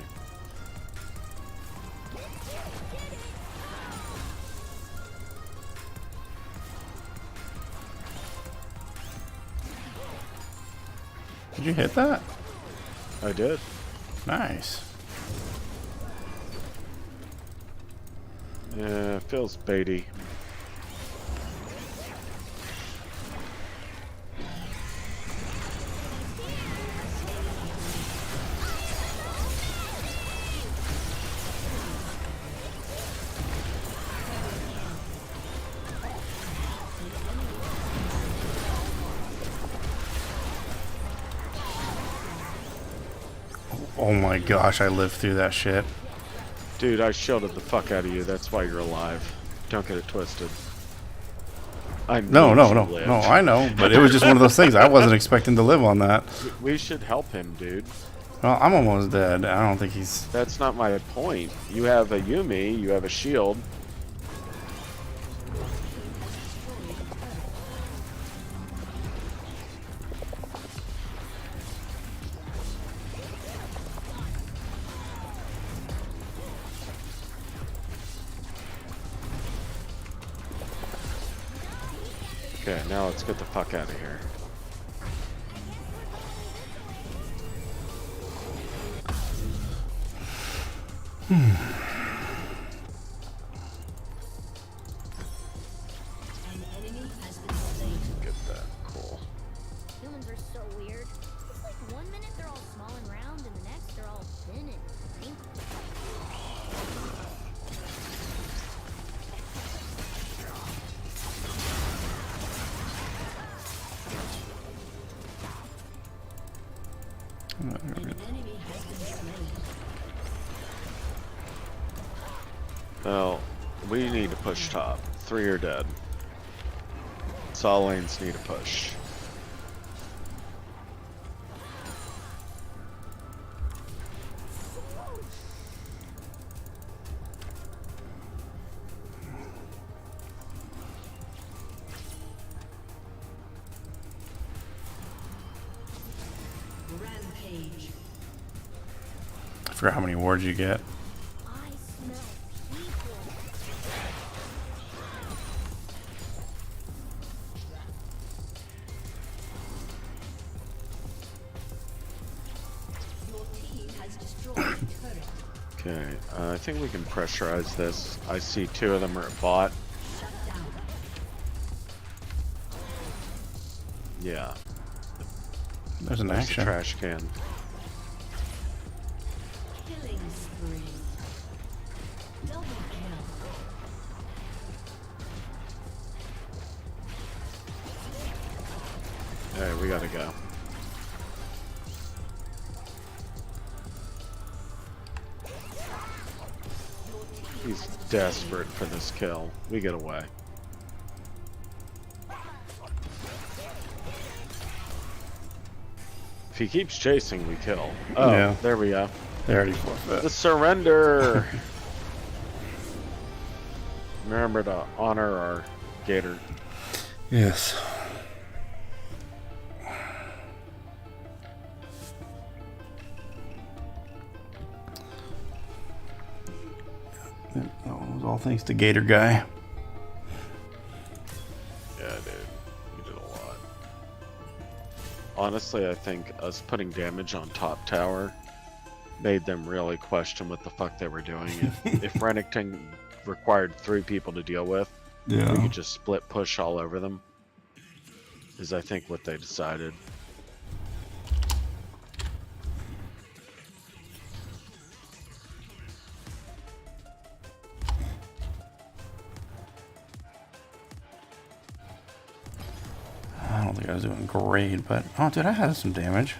Did you hit that? I did. Nice. Yeah, feels baity. Oh my gosh, I lived through that shit. Dude, I shielded the fuck out of you. That's why you're alive. Don't get it twisted. I No, made no, you no, live. no, I know, but it was just one of those things. I wasn't expecting to live on that. We should help him, dude. Well, I'm almost dead. I don't think he's... That's not my point. You have a Yumi, you have a shield. Okay, now let's get the fuck out of here. An enemy has been slain. Get that. Cool. Humans are so weird. It's like 1 minute they're all small and round, and the next they're all thin and wrinkled. An enemy has been slain. Well, we need to push top. 3 are dead. All lanes need a push. Rampage. I forgot how many wards you get. I smell people. Your team has destroyed a turret. Okay, I think we can pressurize this. I see 2 of them are at bot. Shut down. Yeah, There's an there's the action. trash can. Killing spree. Double kill. Alright, we gotta go. He's desperate for this kill. We get away. If he keeps chasing, we kill. Oh, Yeah. there we go. They already forfeit. The surrender! Remember to honor our gator. Yes. That was all thanks to Gator Guy. Yeah, dude. We did a lot. Honestly, I think us putting damage on top tower made them really question what the fuck they were doing. If Renekton required 3 people to deal with, we could just split push all over them. Is I think what they decided. I don't think I was doing great, but oh, dude, I had some damage.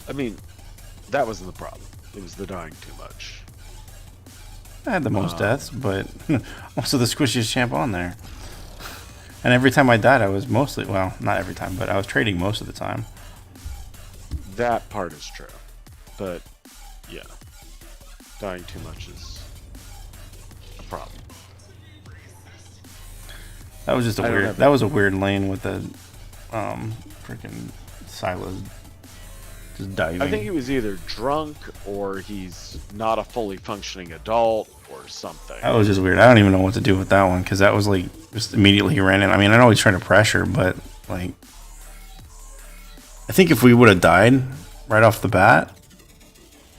I mean, that wasn't the problem. It was the dying too much. I had the most deaths, but also the squishiest champ on there. And every time I died, I was mostly, well, not every time, but I was trading most of the time. That part is true. But, yeah. Dying too much is a problem. That was just a I don't weird. have- That was a weird lane with the freaking Silas just diving. I think he was either drunk or he's not a fully functioning adult or something. That was just weird. I don't even know what to do with that one because that was like just immediately he ran in. I mean, I know he's trying to pressure, but like, I think if we would have died right off the bat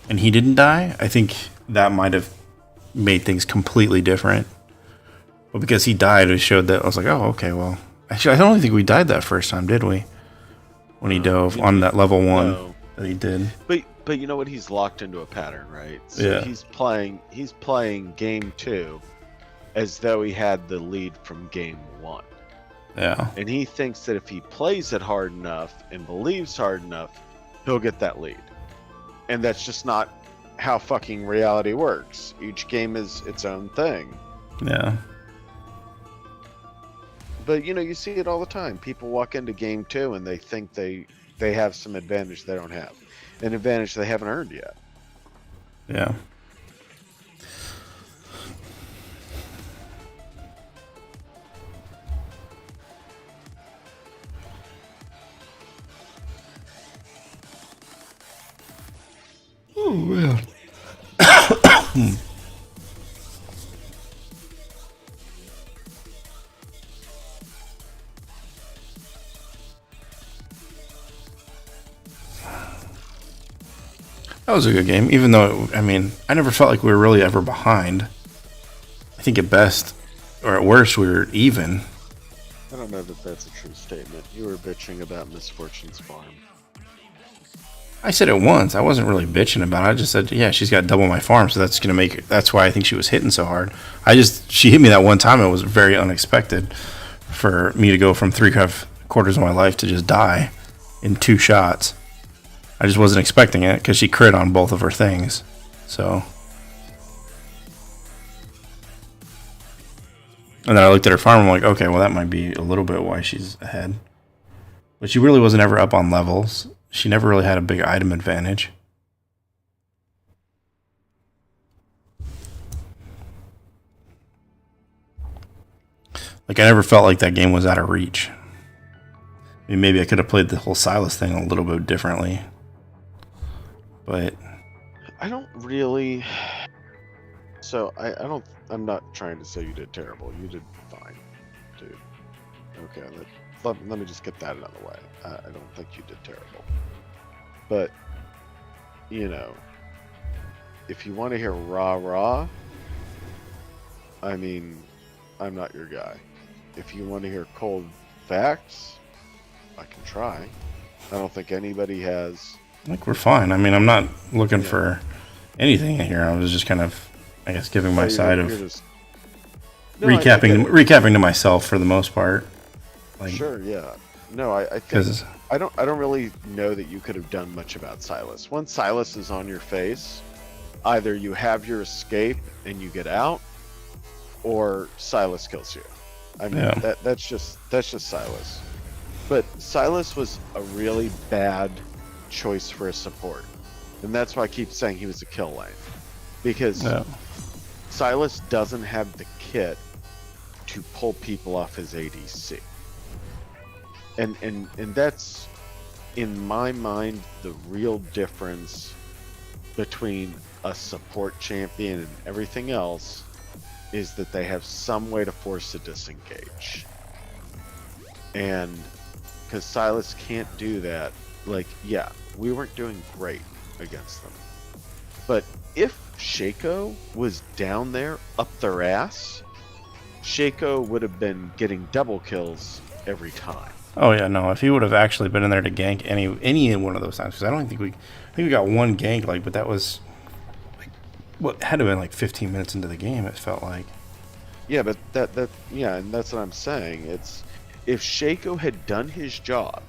and he didn't die, I think that might have made things completely different. But because he died, it showed that I was like, oh, okay, well, actually, I don't think we died that first time, did we? When he dove on that level 1 No. that he did. But you know what? He's locked into a pattern, right? So Yeah. he's playing game 2 as though he had the lead from game 1. Yeah. And he thinks that if he plays it hard enough and believes hard enough, he'll get that lead. And that's just not how fucking reality works. Each game is its own thing. Yeah. But you know, you see it all the time. People walk into game 2 and they think they have some advantage they don't have. An advantage they haven't earned yet. Yeah. Oh man. That was a good game, even though, I mean, I never felt like we were really ever behind. I think at best, or at worst, we were even. I don't know that that's a true statement. You were bitching about Misfortune's farm. I said it once. I wasn't really bitching about it. I just said, yeah, she's got double my farm, so that's gonna make it. That's why I think she was hitting so hard. She hit me that one time. It was very unexpected for me to go from 3/4 of my life to just die in 2 shots. I just wasn't expecting it because she crit on both of her things. So, and then I looked at her farm. I'm like, okay, well that might be a little bit why she's ahead. But she really wasn't ever up on levels. She never really had a big item advantage. Like I never felt like that game was out of reach. I mean, maybe I could have played the whole Silas thing a little bit differently. But I don't really. So I'm not trying to say you did terrible. You did fine, dude. Okay, let me just get that out of the way. I don't think you did terrible. But you know, if you want to hear rah rah, I mean, I'm not your guy. If you want to hear cold facts, I can try. I don't think anybody has. I think we're fine. I mean, I'm not looking for anything in here. I was just kind of, I guess, giving my side of recapping to myself for the most part. Like, sure, yeah. No, I think I don't really know that you could have done much about Silas. Once Silas is on your face, either you have your escape and you get out, or Silas kills you. I mean, Yeah. that's just Silas. But Silas was a really bad choice for a support, and that's why I keep saying he was a kill lane, because Yeah. Silas doesn't have the kit to pull people off his ADC. And that's, in my mind, the real difference between a support champion and everything else is that they have some way to force a disengage. And because Silas can't do that, like, yeah, we weren't doing great against them. But if Shaco was down there up their ass, Shaco would have been getting double kills every time. Oh yeah, no. If he would have actually been in there to gank any one of those times, because I think we got one gank, like, but that was like what had to have been like 15 minutes into the game. It felt like. Yeah, but yeah, and that's what I'm saying. It's if Shaco had done his job,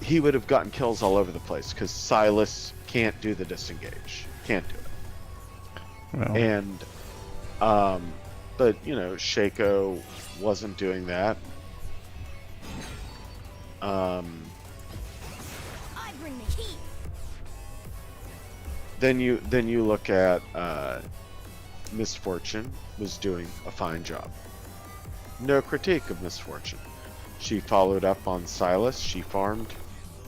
he would have gotten kills all over the place because Silas can't do the disengage, can't do it. Well, And, but you know, Shaco wasn't doing that. I bring the heat. Then you look at Misfortune was doing a fine job. No critique of Misfortune. She followed up on Silas. She farmed.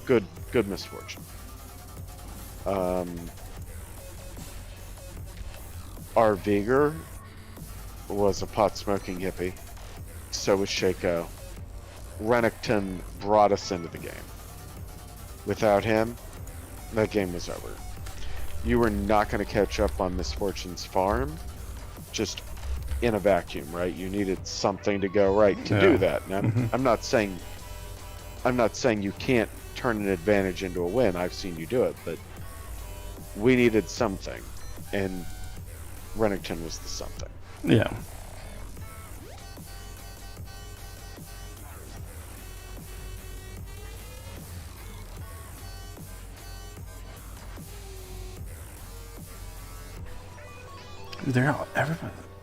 Good Misfortune. Our Vigor was a pot-smoking hippie. So was Shaco. Renekton brought us into the game. Without him, that game was over. You were not going to catch up on Misfortune's farm just in a vacuum, right? You needed something to go right to do that. And I'm not saying you can't turn an advantage into a win. I've seen you do it, but we needed something, and Renekton was the something. Yeah.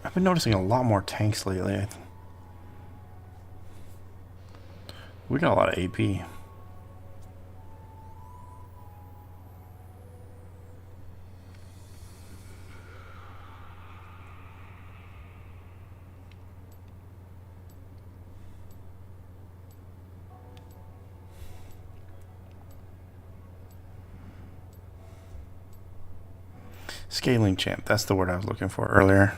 I've been noticing a lot more tanks lately. We got a lot of AP. Scaling champ. That's the word I was looking for earlier.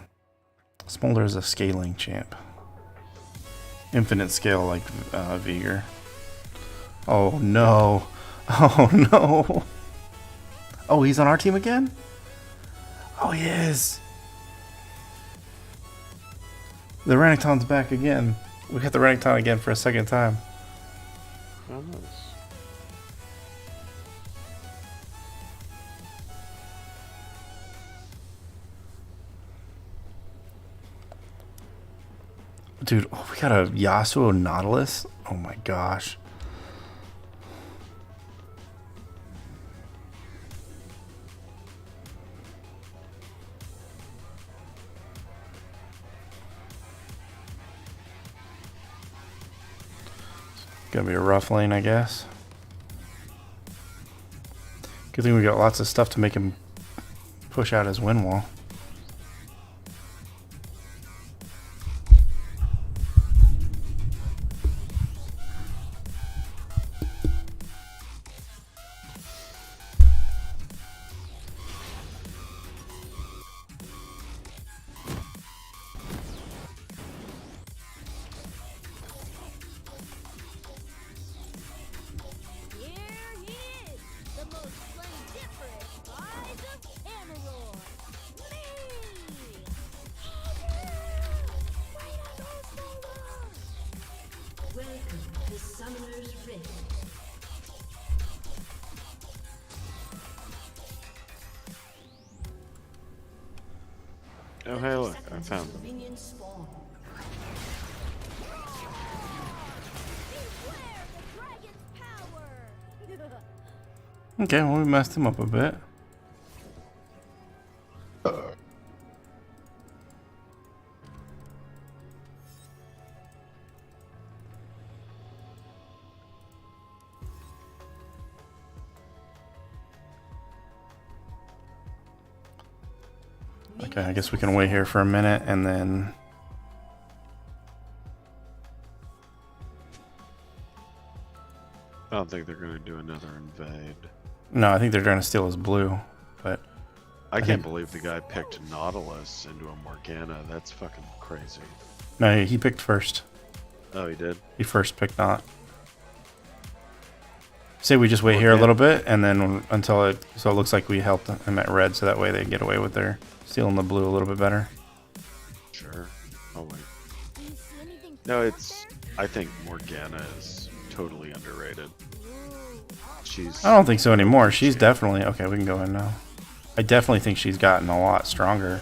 Smolder is a scaling champ. Infinite scale like Vigor. Oh no. Oh no. Oh, he's on our team again? Oh, he is. The Renekton's back again. We got the Renekton again for a second time. Oh, nice. Dude, oh, we got a Yasuo Nautilus. Oh my gosh. Gonna be a rough lane, I guess. Good thing we got lots of stuff to make him push out his win wall. Oh, hey, look, I found them. Minion spawn. Okay, well, we messed him up a bit. Okay, I guess we can wait here for a minute and then... I don't think they're going to do another invade. No, I think they're trying to steal his blue, but... I can't believe the guy picked Nautilus into a Morgana. That's fucking crazy. No, he picked first. Oh, he did? He first picked not. Say we just wait here a little bit, and then until it... So it looks like we helped him at red, so that way they get away with their stealing the blue a little bit better. Sure. Oh, wait. No, it's... I think Morgana is totally underrated. She's... I don't think so anymore. She's definitely... Okay, we can go in now. I definitely think she's gotten a lot stronger.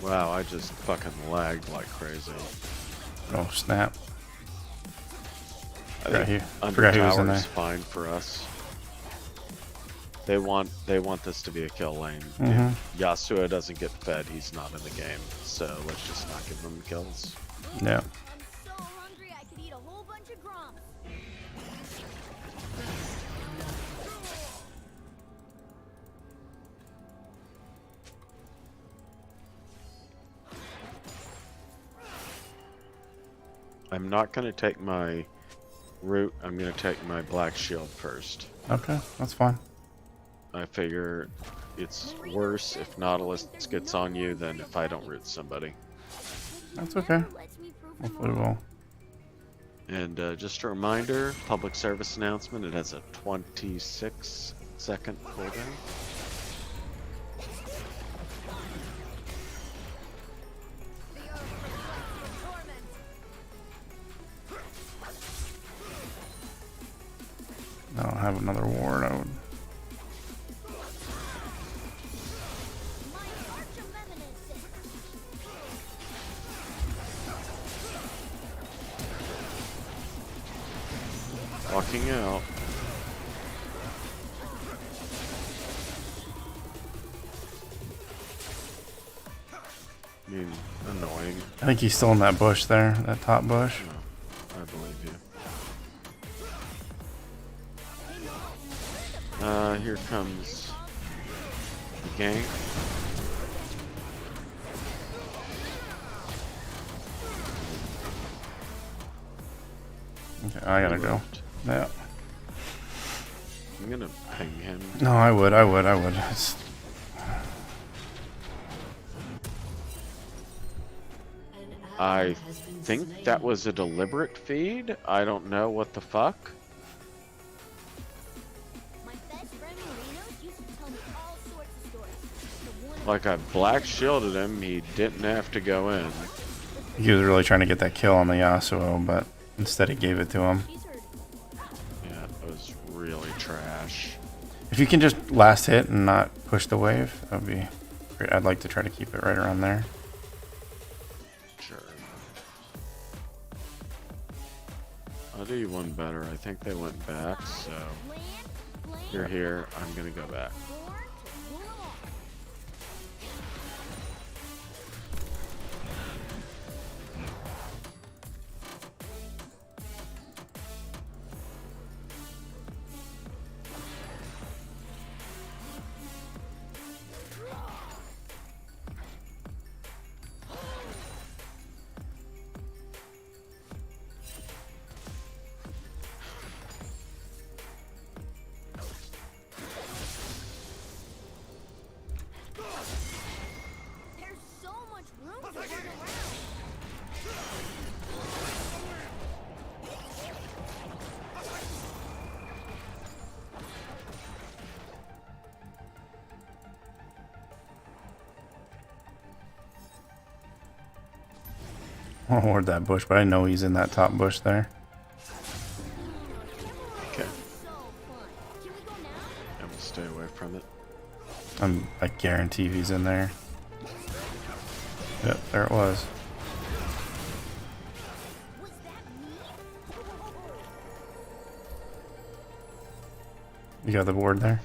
Wow, I just fucking lagged like crazy. Oh, snap. I Forgot think he was in there. fine for us. They want this to be a kill lane. Mhm. If Yasuo doesn't get fed, he's not in the game. So let's just not give him kills. Yeah. I'm so hungry I could eat a whole bunch of gromp. I'm not going to take my root. I'm going to take my black shield first. Okay, that's fine. I figure it's worse if Nautilus gets on you than if I don't root somebody. That's okay. Lets me prove them Hopefully wrong. we'll. And just a reminder, public service announcement, it has a 26-second cooldown. I don't have another ward. I would. My arch of nemesis. Walking out. I mean, annoying. I think he's still in that bush there, that top bush. I believe you. Here comes the gank. Okay, I gotta go. Yeah. I'm gonna ping him. No, I would. It's, An I ally has been think slain. that was a deliberate feed. I don't know what the fuck. My best friend Marino used to tell me all sorts of stories. The one Like I black shielded him, he didn't have to go in. he was really trying to get that kill on the Yasuo, but instead he gave it to him. she's heard. Yeah, it was really trash. If you can just last hit and not push the wave, that would be great. I'd like to try to keep it right around there. Sure. I'll do you one better. I think they went back, so Land, flame, you're here. I'm gonna go back. born to rule 'em all. There's so much room to run around. I'll ward that bush, but I know he's in that top bush there. Okay. So fun. Can we go now? I'm gonna stay away from it. I guarantee he's in there. Yep, there it was. Was that me? You got the board there?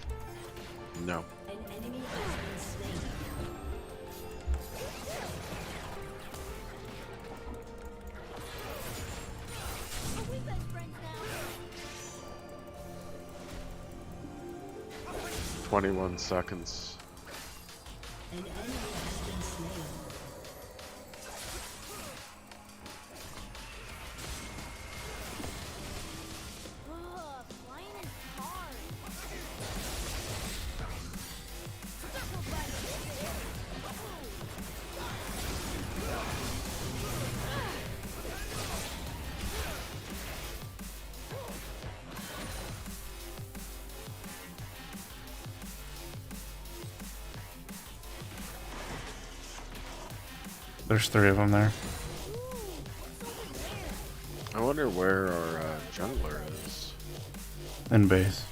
No. An enemy has been slain. Are we best friends now? 21 seconds. An enemy has been slain. Ugh, flying is hard. Circle back. There's 3 of them there. I wonder where our jungler is. In base.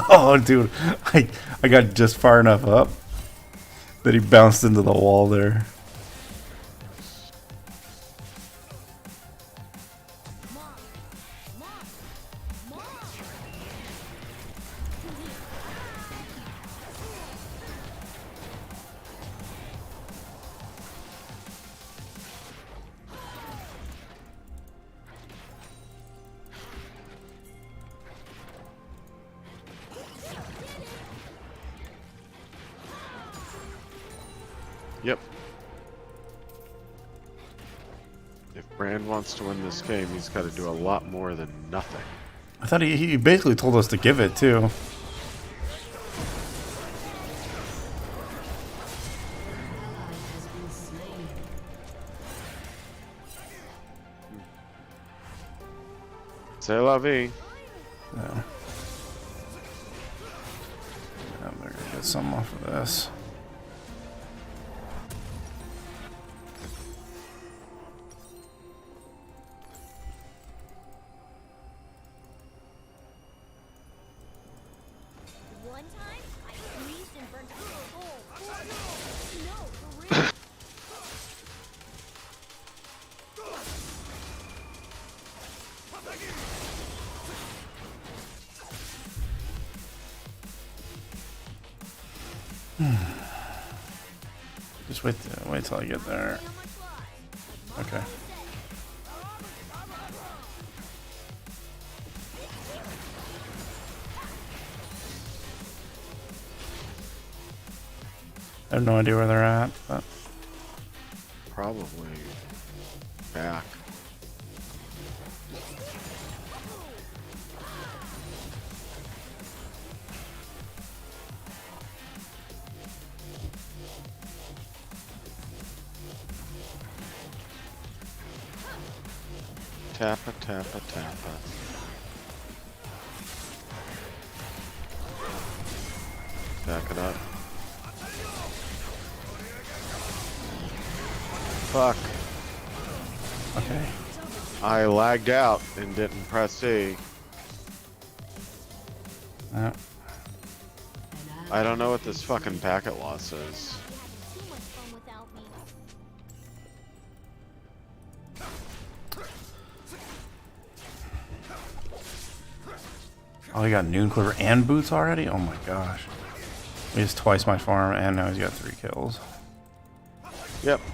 Oh, dude. I got just far enough up that he bounced into the wall there. Mom. Mom. Mom. Yep. If Brand wants to win this game, he's got to do a lot more than nothing. I thought he basically told us to give it too. Ally has been slain. C'est la vie. Yeah. Yeah, they're gonna get some off of this. One time, I freezed and burnt through a hole. No, for real. Just wait till I get there. How much lies? Okay. I have no idea where they're at, but Probably back. Tappa, tappa, tappa. Back it up. Fuck. okay. I lagged out and didn't press E. Yeah. I don't know what this fucking packet loss is. Too much fun without me. Oh, he got Noon Quiver and Boots already? Oh my gosh. He has twice my farm, and now he's got 3 kills. Yep. Why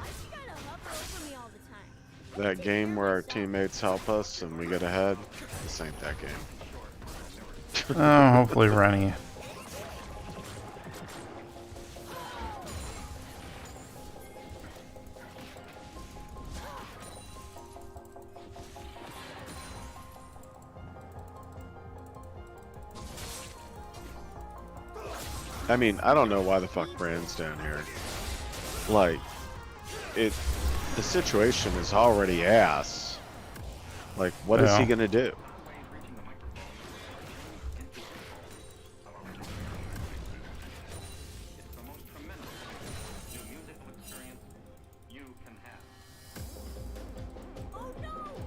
she gotta hover over me all the time? That game where our teammates help us and we get ahead. This ain't that game. Oh, hopefully Rennie. I mean, I don't know why the fuck Brand's down here. Like, the situation is already ass. Like, what is he Yeah. gonna do?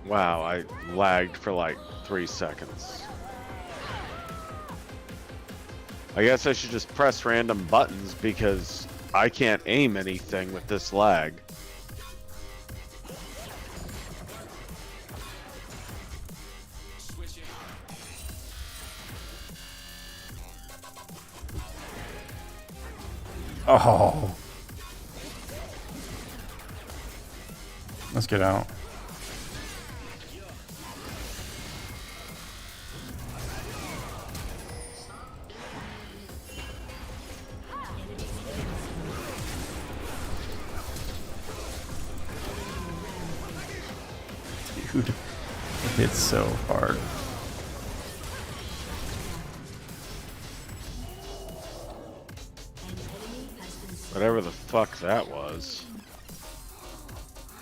Wow, I lagged for like 3 seconds. I guess I should just press random buttons because I can't aim anything with this lag. Oh. Let's get out. Dude, it hits so hard. Whatever the fuck that was.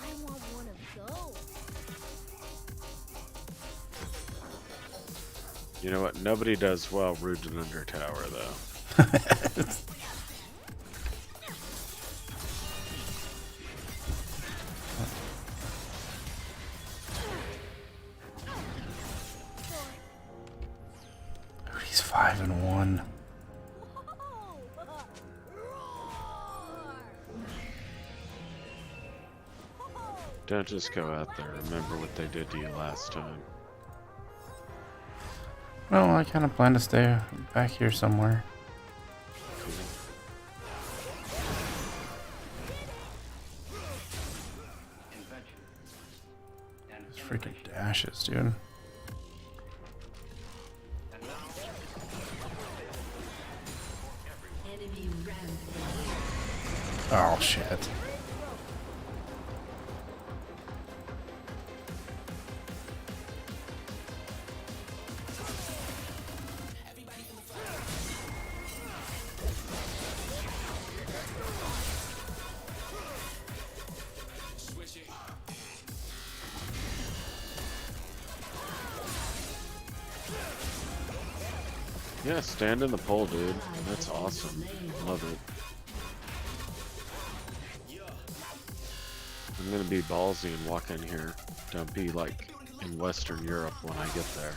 I want one of those. You know what? Nobody does well rooted under tower, though. He's 5-1. Don't just go out there. Remember what they did to you last time. Well, I kind of plan to stay back here somewhere. These freaking dashes, dude. Enemy Oh shit. Yeah, stand in the pole, dude. That's awesome. Love it. I'm gonna be ballsy and walk in here. Don't be like in Western Europe when I get there.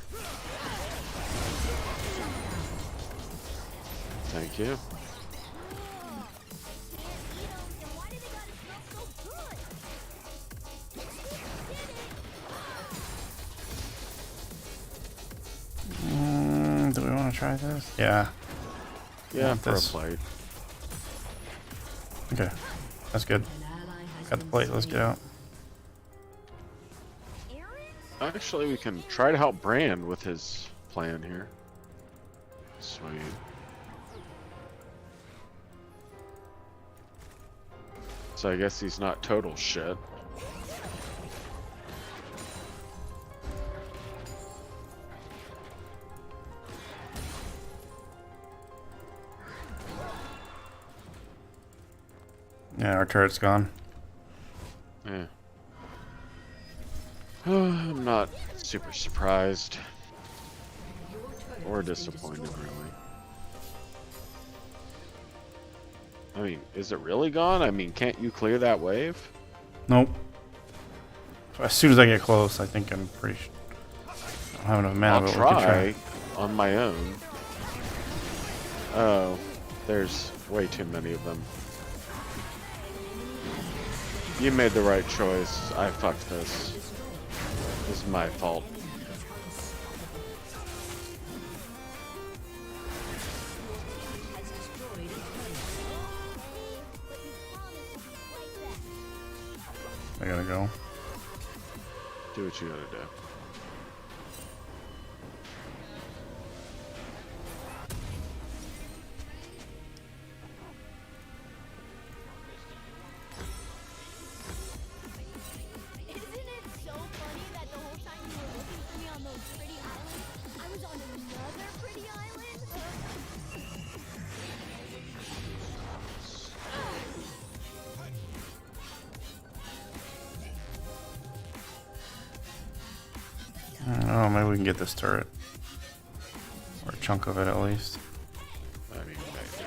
Thank you. Why do they gotta smell so good? Do we want to try this? Yeah. Yeah, Want for a this. plate. Okay. That's good. An ally has Got the been plate. Let's get slain. out. Aaron? Actually, we can try to help Brand with his plan here. Sweet. So I guess he's not total shit. Yeah, our turret's gone. Yeah. I'm not super surprised or disappointed, really. I mean, is it really gone? I mean, can't you clear that wave? Nope. As soon as I get close, I think I'm pretty sure. I don't have enough mana, I'll but we can try on my own. Oh, there's way too many of them. You made the right choice. I fucked this. This is my fault. Has destroyed a turret. But you promised to be right back. I gotta go. Do what you gotta do. Isn't it so funny that the whole time you were looking for me on those pretty islands, I was on another pretty island? Oh, maybe we can get this turret. Or a chunk of it at least. I mean, maybe.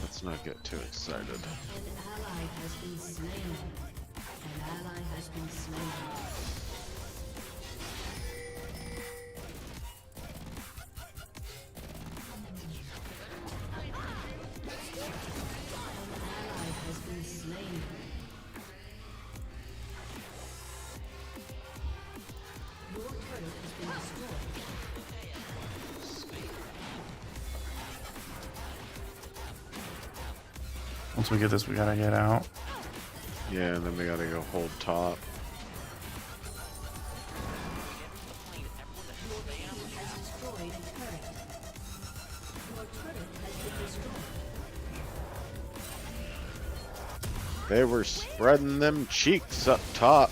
Let's not get too excited. An ally has been slain. An ally has been slain. An ally has been slain. Your turret has been destroyed. Once we get this, we gotta get out. Yeah, and then we gotta go hold top. Has destroyed a turret. Your turret has been destroyed. They were spreading them cheeks up top.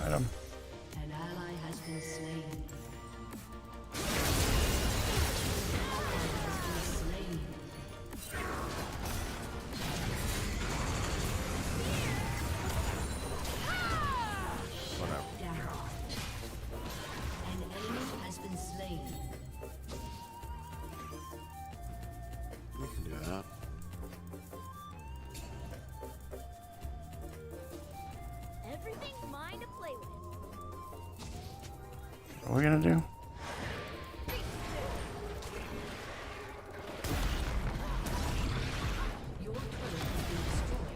Item. An ally has been slain. Has been slain. Whatever. Down. An enemy has been slain. We can do that. Everything's mine to play with. What are we gonna do? Your turret has been destroyed.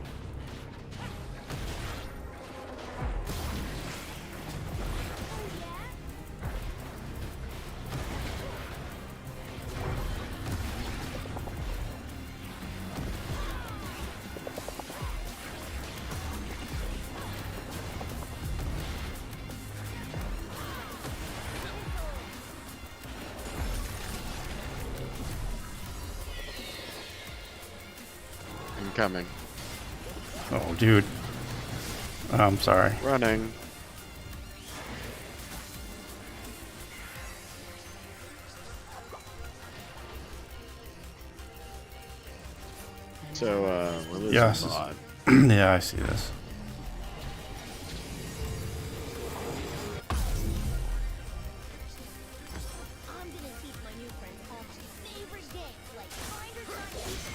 Incoming. Oh, dude. I'm sorry. Running. So, we're losing Yes. a lot. Yeah, I see this. I'm gonna teach my new friends all my favorite games like Finders not Keepers.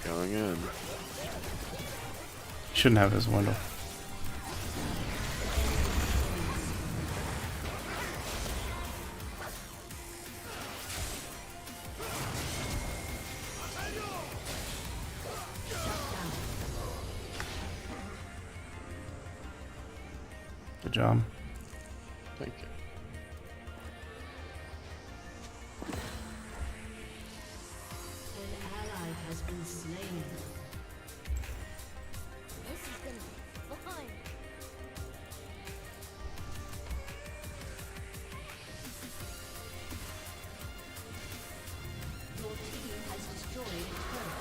Going in. Shouldn't have this window. Good job. Thank you. An ally has been slain. This is gonna be fun. Your team has destroyed a turret.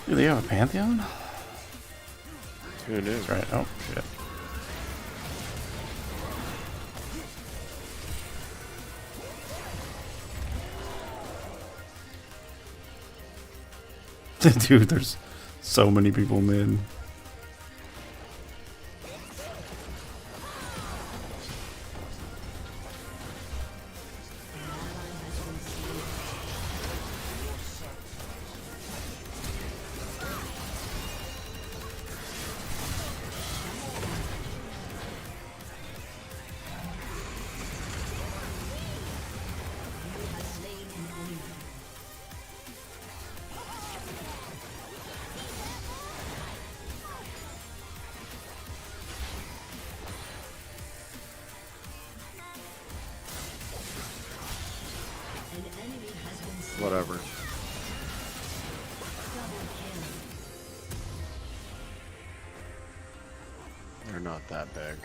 Do they have a Pantheon? Who knew? That's right. Oh, shit. Dude, there's so many people mid. Whatever. They're not that big.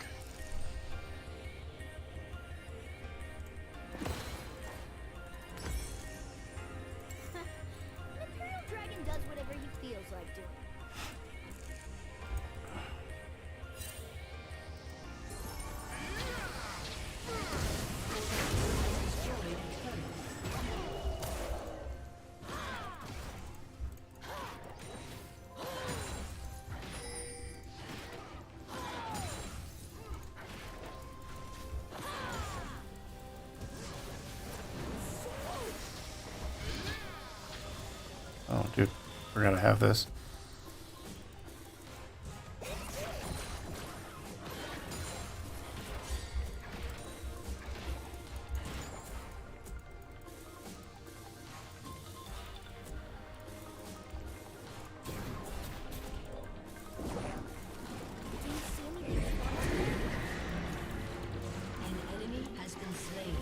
Imperial Dragon does whatever he feels like doing. Oh, dude. We're gonna have this. Do you see anything? An enemy has been slain.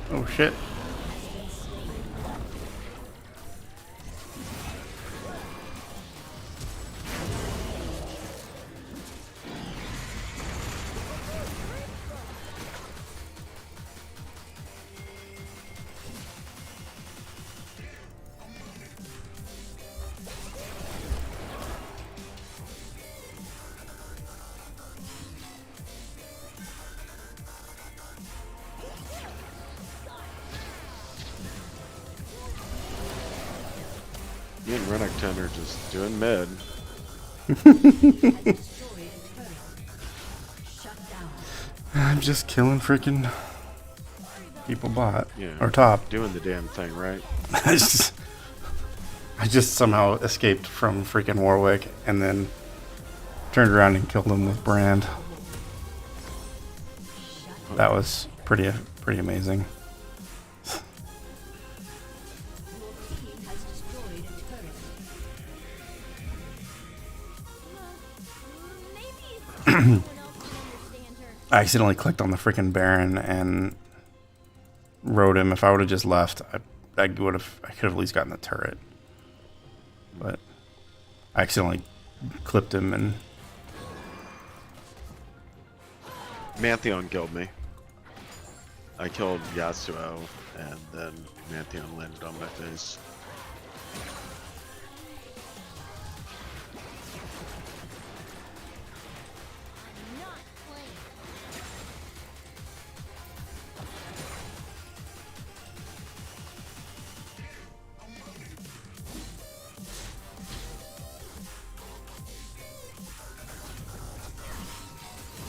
Oh, shit. Me and Renekton are just doing mid. Destroyed a turret. Shut down. I'm just killing freaking people bot. Yeah. Or top. Doing the damn thing, right? I just somehow escaped from freaking Warwick and then turned around and killed him with Brand. That was pretty amazing. Your team has destroyed a turret. Maybe someone else can understand her. I accidentally clicked on the freaking Baron and rode him. If I would have just left, I could have at least gotten the turret. But I accidentally clipped him and Mantheon killed me. I killed Yasuo, and then Mantheon landed on my face. I'm not playing.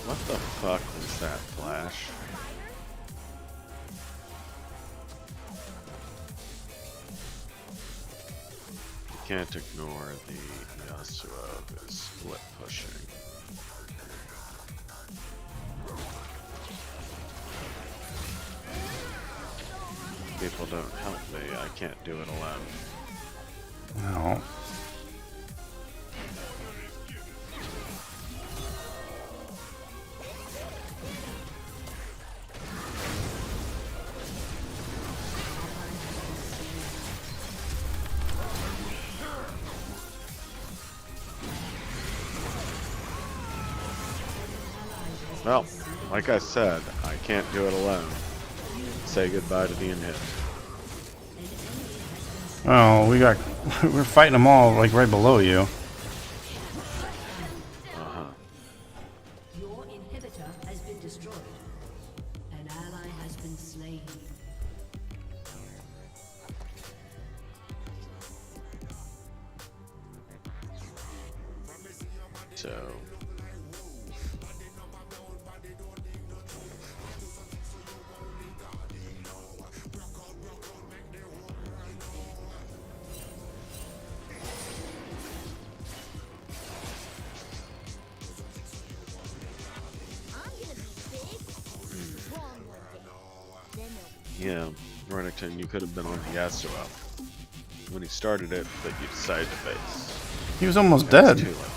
What the fuck was that flash? You can't ignore the Yasuo of his split pushing. People don't help me, I can't do it alone. no. Well, like I said, I can't do it alone. Say goodbye to being hit. Oh, we're fighting them all like right below you. Uh-huh. Your inhibitor has been destroyed. An ally has been slain. So... I'm gonna be big, strong one day. Then they'll Yeah, Renekton, you could have been on the Yasuo when he started it, but you decided to face. He was almost That's dead. too late.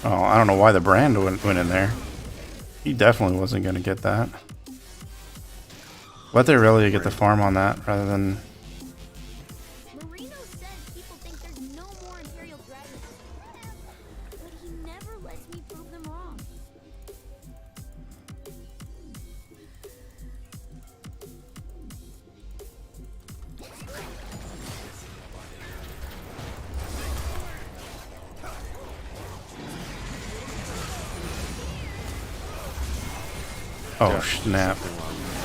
Oh, I don't know why the brand went in there. He definitely wasn't going to get that. Let the Aurelia get the farm on that rather than... Marino says people think there's no more Imperial Dragons, but he never lets me prove them wrong. Oh, Yeah, snap. something wrong with the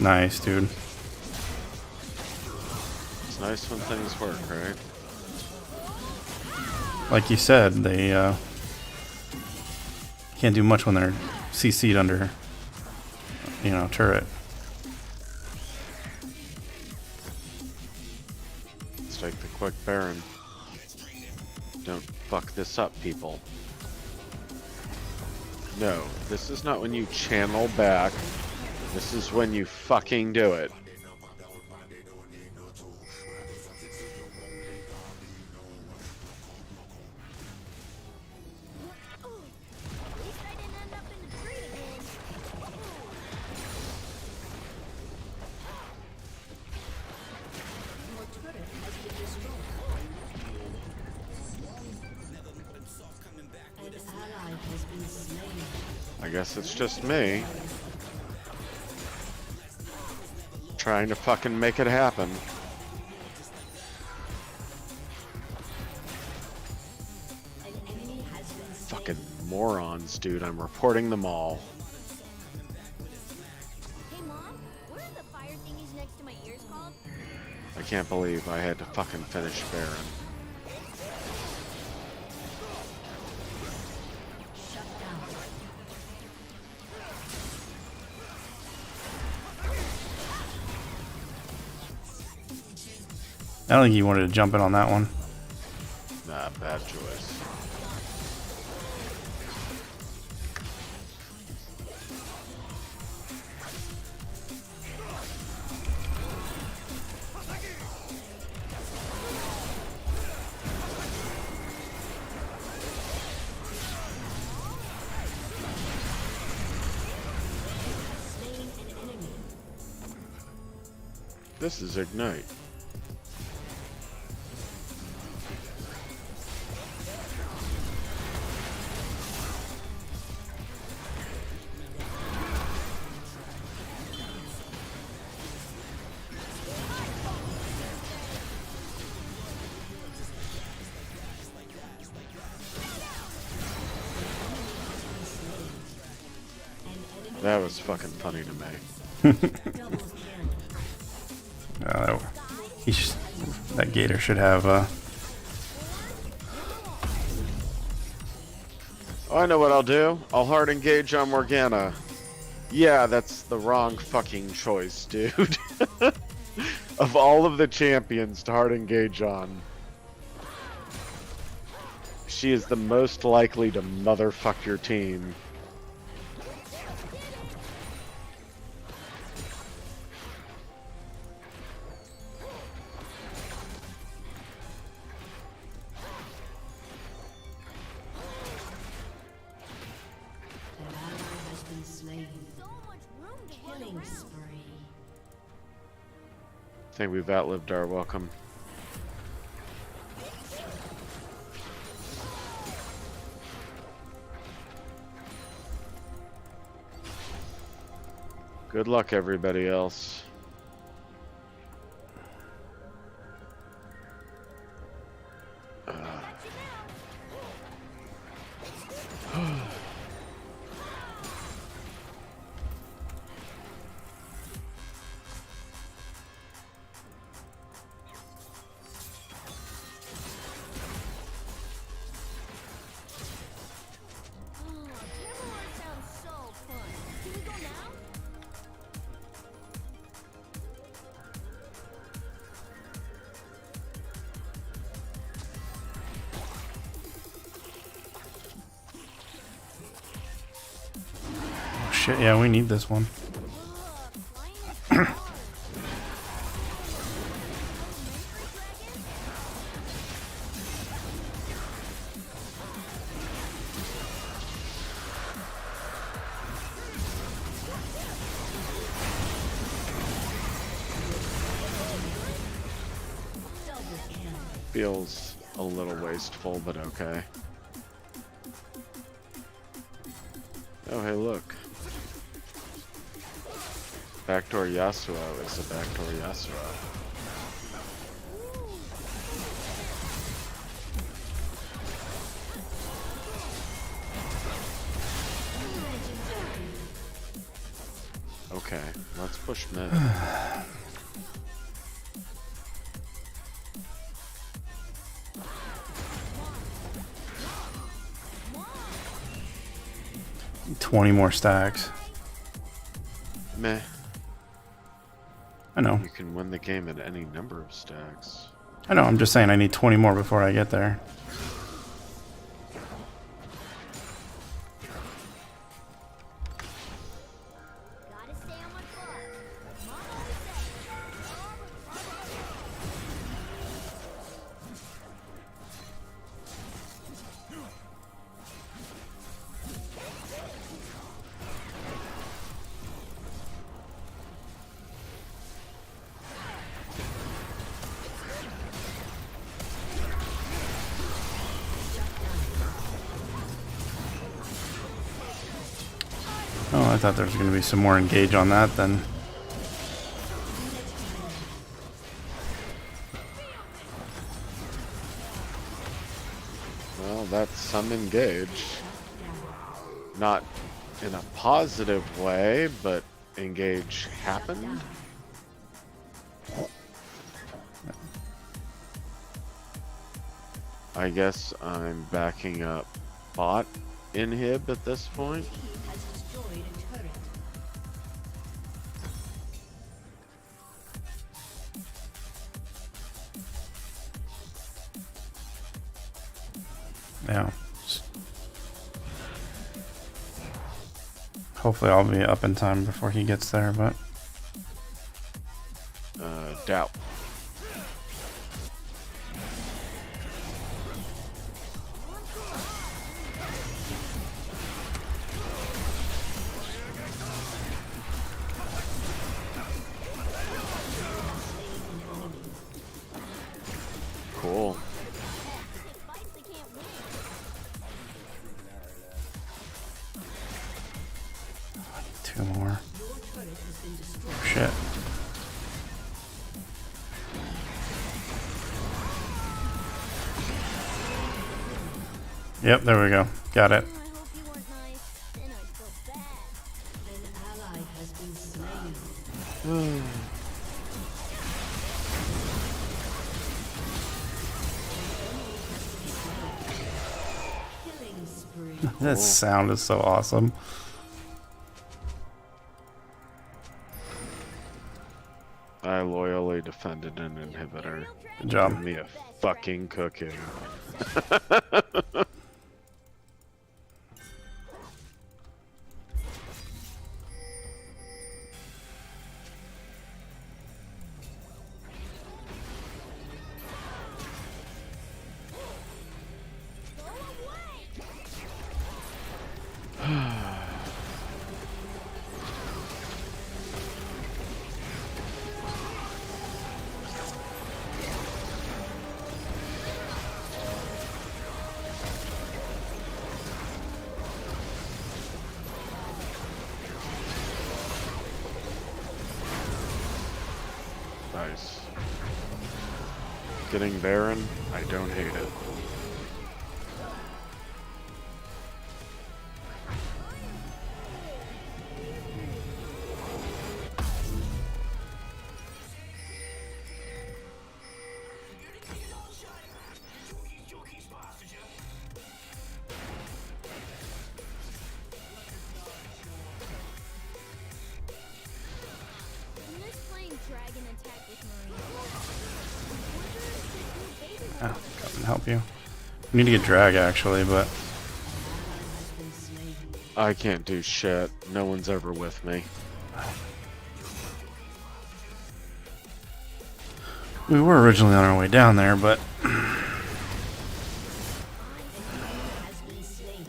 brand. Nice, dude. It's nice when things work, right? Like you said, they can't do much when they're CC'd under, turret. Let's take the quick Baron. Don't fuck this up, people. No, this is not when you channel back. This is when you fucking do it. At least I didn't end up in the tree again. Your turret has been destroyed. An ally has been slain. I guess it's just me. Trying to fucking make it happen. An enemy has been slain. Fucking morons, dude. I'm reporting them all. Hey Mom, what are the fire thingies next to my ears called? I can't believe I had to fucking finish Baron. Shut down. I don't think he wanted to jump in on that one. Nah, bad choice. This is Ignite. That was fucking funny to me. That Gator should have Oh, I know what I'll do. I'll hard engage on Morgana. Yeah, that's the wrong fucking choice, dude. Of all of the champions to hard engage on, she is the most likely to motherfuck your team. An ally has been slain. So much room to run Killing around. spree. I think we've outlived our welcome. Good luck, everybody else. Oh, Camelot sounds so fun. Can we go now? oh shit, yeah, we need this one. Flying is so hard. Elementary dragon? Feels a little wasteful, but okay. Oh, hey, look. Backdoor Yasuo is a backdoor Yasuo. Okay, let's push mid. Need 20 more stacks. Meh. I know. You can win the game at any number of stacks. I know, I'm just saying I need 20 more before I get there. Gotta stay on my guard. Like Mom always says. Oh, I thought there was going to be some more engage on that then. Well, that's some engage. Not in a positive way, but engage happened. I guess I'm backing up bot inhib at this point. Has destroyed a turret. Yeah. Hopefully I'll be up in time before he gets there, but Doubt. few more. Your turret has been destroyed. Shit. Yep, there we go. Got it. I hope you weren't nice. Then I'd feel bad. An ally has been slain. Killing spree. That sound is so awesome. I loyally defended an inhibitor. Good job. Give me a fucking cooking. Go away! Nice. Getting Baron, I don't hate it. I miss playing Dragon Attack with Marine. Ah, come and help you. We need to get drag actually, but Has been slain. I can't do shit. No one's ever with me. we were originally on our way down there, but Has been slain.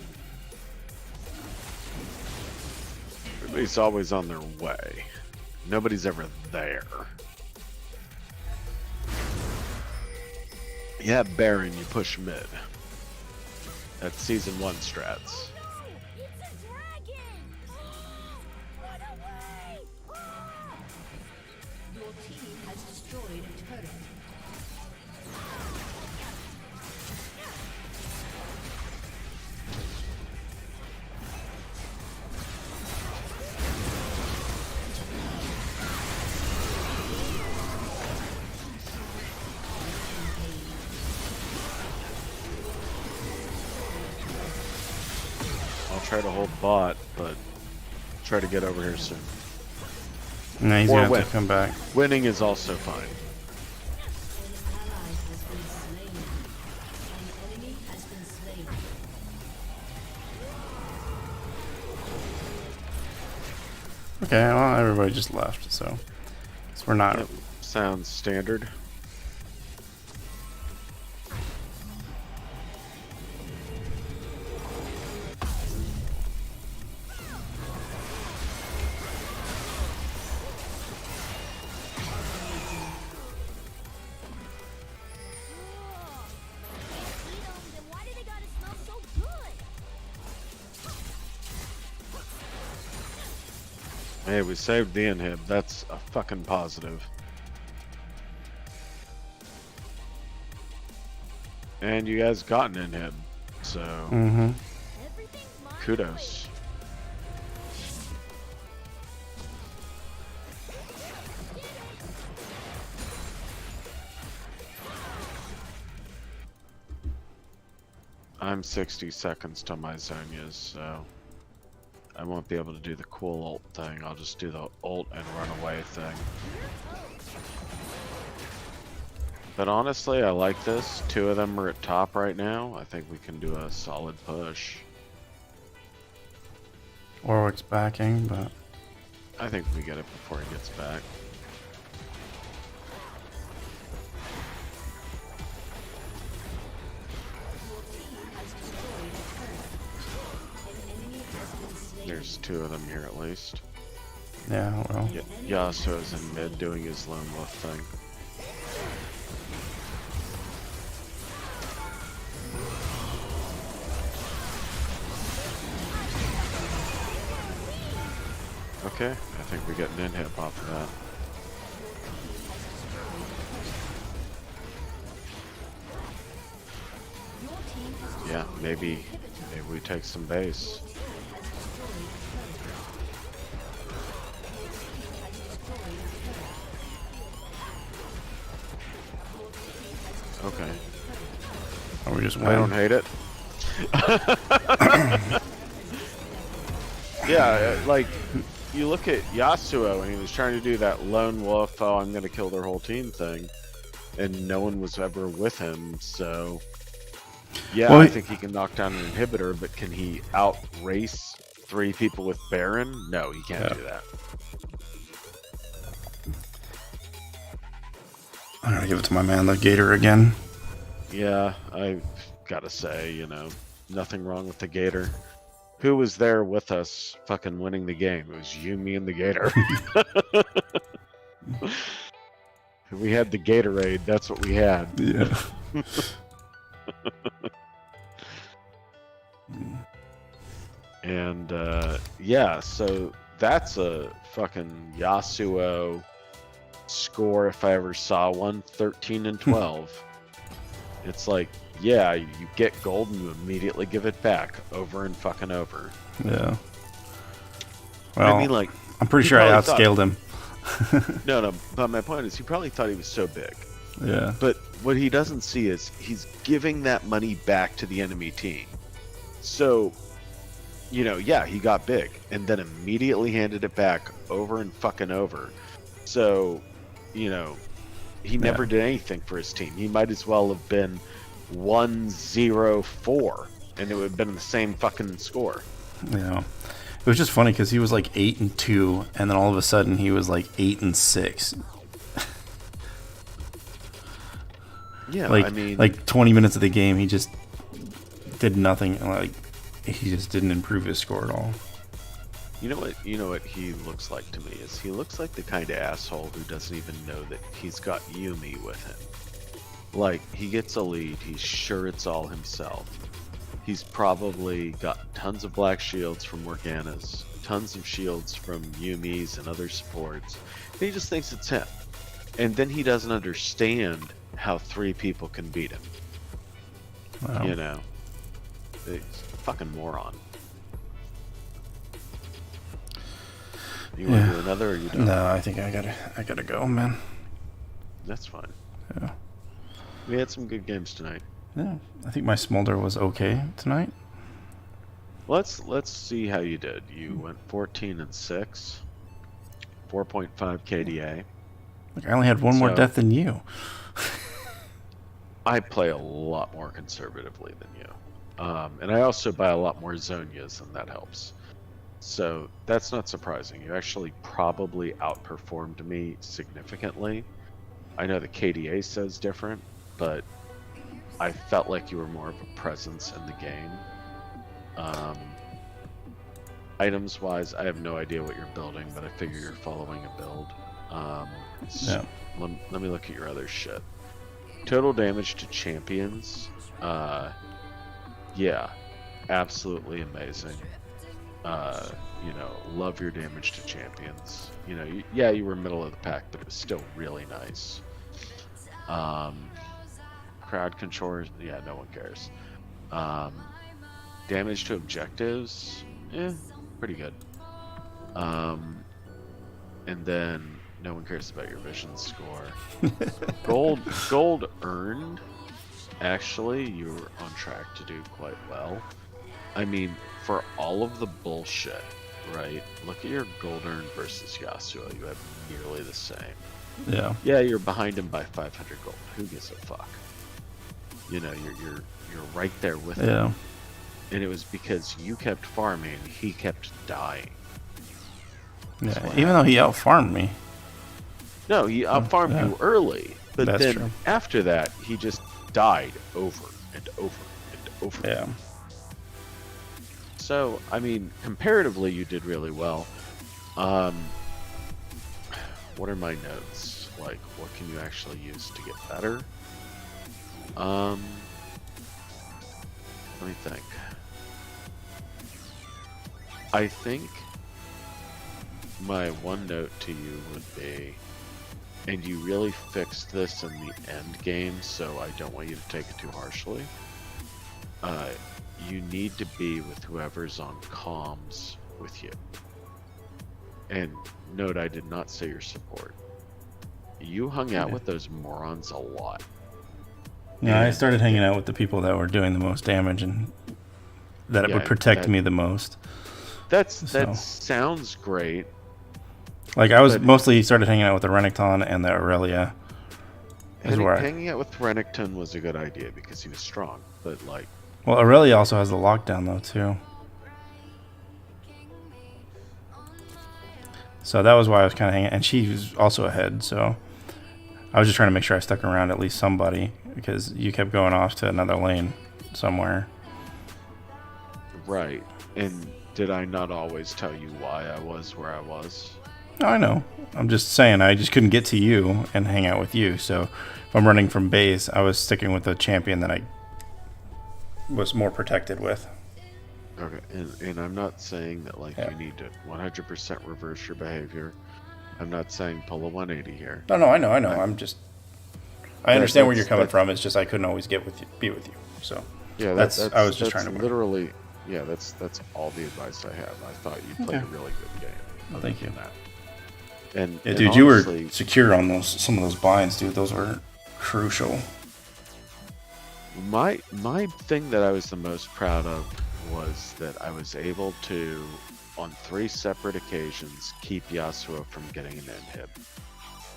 Everybody's always on their way. Nobody's ever there. Yeah, Baron, you push mid. That's season 1 strats. It's a dragon! Run away! Your team has destroyed a turret. I'll try to hold bot, but try to get over here soon. no, he's Or gonna have win. to come back. Winning is also fine. An ally has been slain. An enemy has been slain. Okay, well everybody just left, so we're not. Yep. Sounds standard. Eat 'em, then why do they gotta smell so good? Hey, we saved the inhib. That's a fucking positive. And you guys got an inhib, so Mm-hmm. Everything's mine. kudos. I'm 60 seconds to my Zonias, so I won't be able to do the cool ult thing. I'll just do the ult and run away thing. But honestly, I like this. 2 of them are at top right now. I think we can do a solid push. Warwick's backing, but I think we get it before he gets back. Your team has destroyed a turret. An enemy has been slain. There's 2 of them here at least. yeah, well. Yasuo's in mid doing his lone wolf thing. Okay, I think we get an in-hip off of that. Your team has Yeah, maybe we take some base. Okay, Or we just I don't win. hate it. Yeah, like you look at Yasuo and he was trying to do that lone wolf, oh, I'm gonna kill their whole team thing, and no one was ever with him. So yeah, Well, I think he can knock down an inhibitor, but can he outrace 3 people with Baron? No, he can't Yeah. do that. I'm gonna give it to my man, the Gator again. Yeah, I gotta say, you know, nothing wrong with the Gator. Who was there with us fucking winning the game? It was you, me, and the Gator. We had the Gatorade, that's what we had. Yeah. And yeah, so that's a fucking Yasuo score if I ever saw one, 13 and 12. It's like, yeah, you get gold and you immediately give it back over and fucking over. Yeah. Well, I mean, like, I'm pretty he sure I probably thought- outscaled him. no, but my point is he probably thought he was so big. Yeah. But what he doesn't see is he's giving that money back to the enemy team. So, you know, yeah, he got big and then immediately handed it back over and fucking over. So, you know, he never did anything for his team. He might as well have been 1-0-4 and it would have been the same fucking score. Yeah. It was just funny because he was like 8-2, and then all of a sudden he was like 8-6. Yeah, Like, I mean, like 20 minutes of the game, he just did nothing. Like, he just didn't improve his score at all. you know what he looks like to me is he looks like the kind of asshole who doesn't even know that he's got Yumi with him. Like, he gets a lead, he's sure it's all himself. He's probably got tons of black shields from Morgana's, tons of shields from Yumi's and other supports. And he just thinks it's him. And then he doesn't understand how 3 people can beat him. Wow. You know? He's a fucking moron. You want to do another or you don't? No, I think I gotta go, man. That's fine. Yeah. We had some good games tonight. Yeah. I think my Smolder was okay tonight. Let's see how you did. You went 14 and 6, 4.5 KDA. Like, I only had one more So- death than you. I play a lot more conservatively than you, and I also buy a lot more Zonias, and that helps. So that's not surprising. You actually probably outperformed me significantly. I know the KDA says different, but I felt like you were more of a presence in the game. Items wise, I have no idea what you're building, but I figure you're following a build. Yeah. Let me look at your other shit. Total damage to champions. Yeah, absolutely amazing. You know, love your damage to champions. You know, yeah, you were middle of the pack, but it was still really nice. Crowd control, yeah, no one cares. Damage to objectives, pretty good. And then no one cares about your vision score. Gold earned. Actually, you were on track to do quite well. I mean, for all of the bullshit, right? Look at your gold earned versus Yasuo. You have nearly the same. Yeah. Yeah, you're behind him by 500 gold. Who gives a fuck? You know, you're right there with him. Yeah. And it was because you kept farming, he kept dying. That's Yeah. what Even though he out-farmed me. No, he outfarmed yeah. you early, but That's then true. after that, he just died over and over and over. Yeah. So, I mean, comparatively, you did really well. What are my notes? Like, what can you actually use to get better? Let me think. I think my one note to you would be, and you really fixed this in the end game, so I don't want you to take it too harshly. You need to be with whoever's on comms with you. And note, I did not say your support. You hung out with those morons a lot. Yeah, I started hanging out with the people that were doing the most damage and that it would protect me the most. That sounds great. Like I was mostly started hanging out with the Renekton and the Aurelia. Hanging out with Renekton was a good idea because he was strong, but like. Well, Aurelia also has the lockdown though too. So that was why I was kind of hanging, and she was also ahead. So I was just trying to make sure I stuck around at least somebody because you kept going off to another lane somewhere. Right, and did I not always tell you why I was where I was? I know. I'm just saying I just couldn't get to you and hang out with you. So if I'm running from base, I was sticking with the champion that I was more protected with. Okay, and I'm not saying that like you need to 100% reverse your behavior. I'm not saying pull a 180 here. No, I know. I understand where you're coming from. It's just I couldn't always be with you. So yeah, I was just trying to literally. Yeah, that's all the advice I have. I thought you played a really good game. Well, thank you. And yeah, dude, you were secure on some of those binds, dude. Those were crucial. My thing that I was the most proud of was that I was able to, on 3 separate occasions, keep Yasuo from getting an inhib.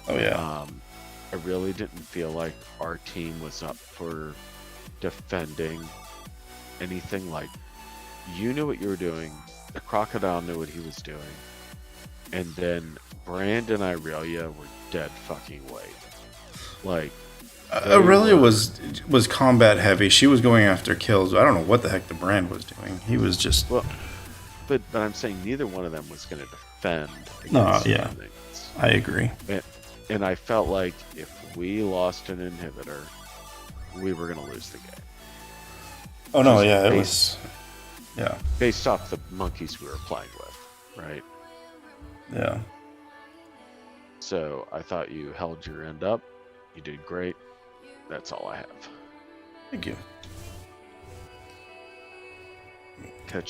Oh yeah. I really didn't feel like our team was up for defending anything. Like, you knew what you were doing, the Crocodile knew what he was doing, and then Brand and Irelia were dead fucking weight. Like, Aurelia was combat heavy. She was going after kills. I don't know what the heck the Brand was doing. He was just but I'm saying neither one of them was going to defend. No, yeah, things. I agree. And I felt like if we lost an inhibitor, we were going to lose the game. Oh no, yeah, it was. Yeah. Based off the monkeys we were playing with, right? Yeah. So I thought you held your end up. You did great. That's all I have. Thank you.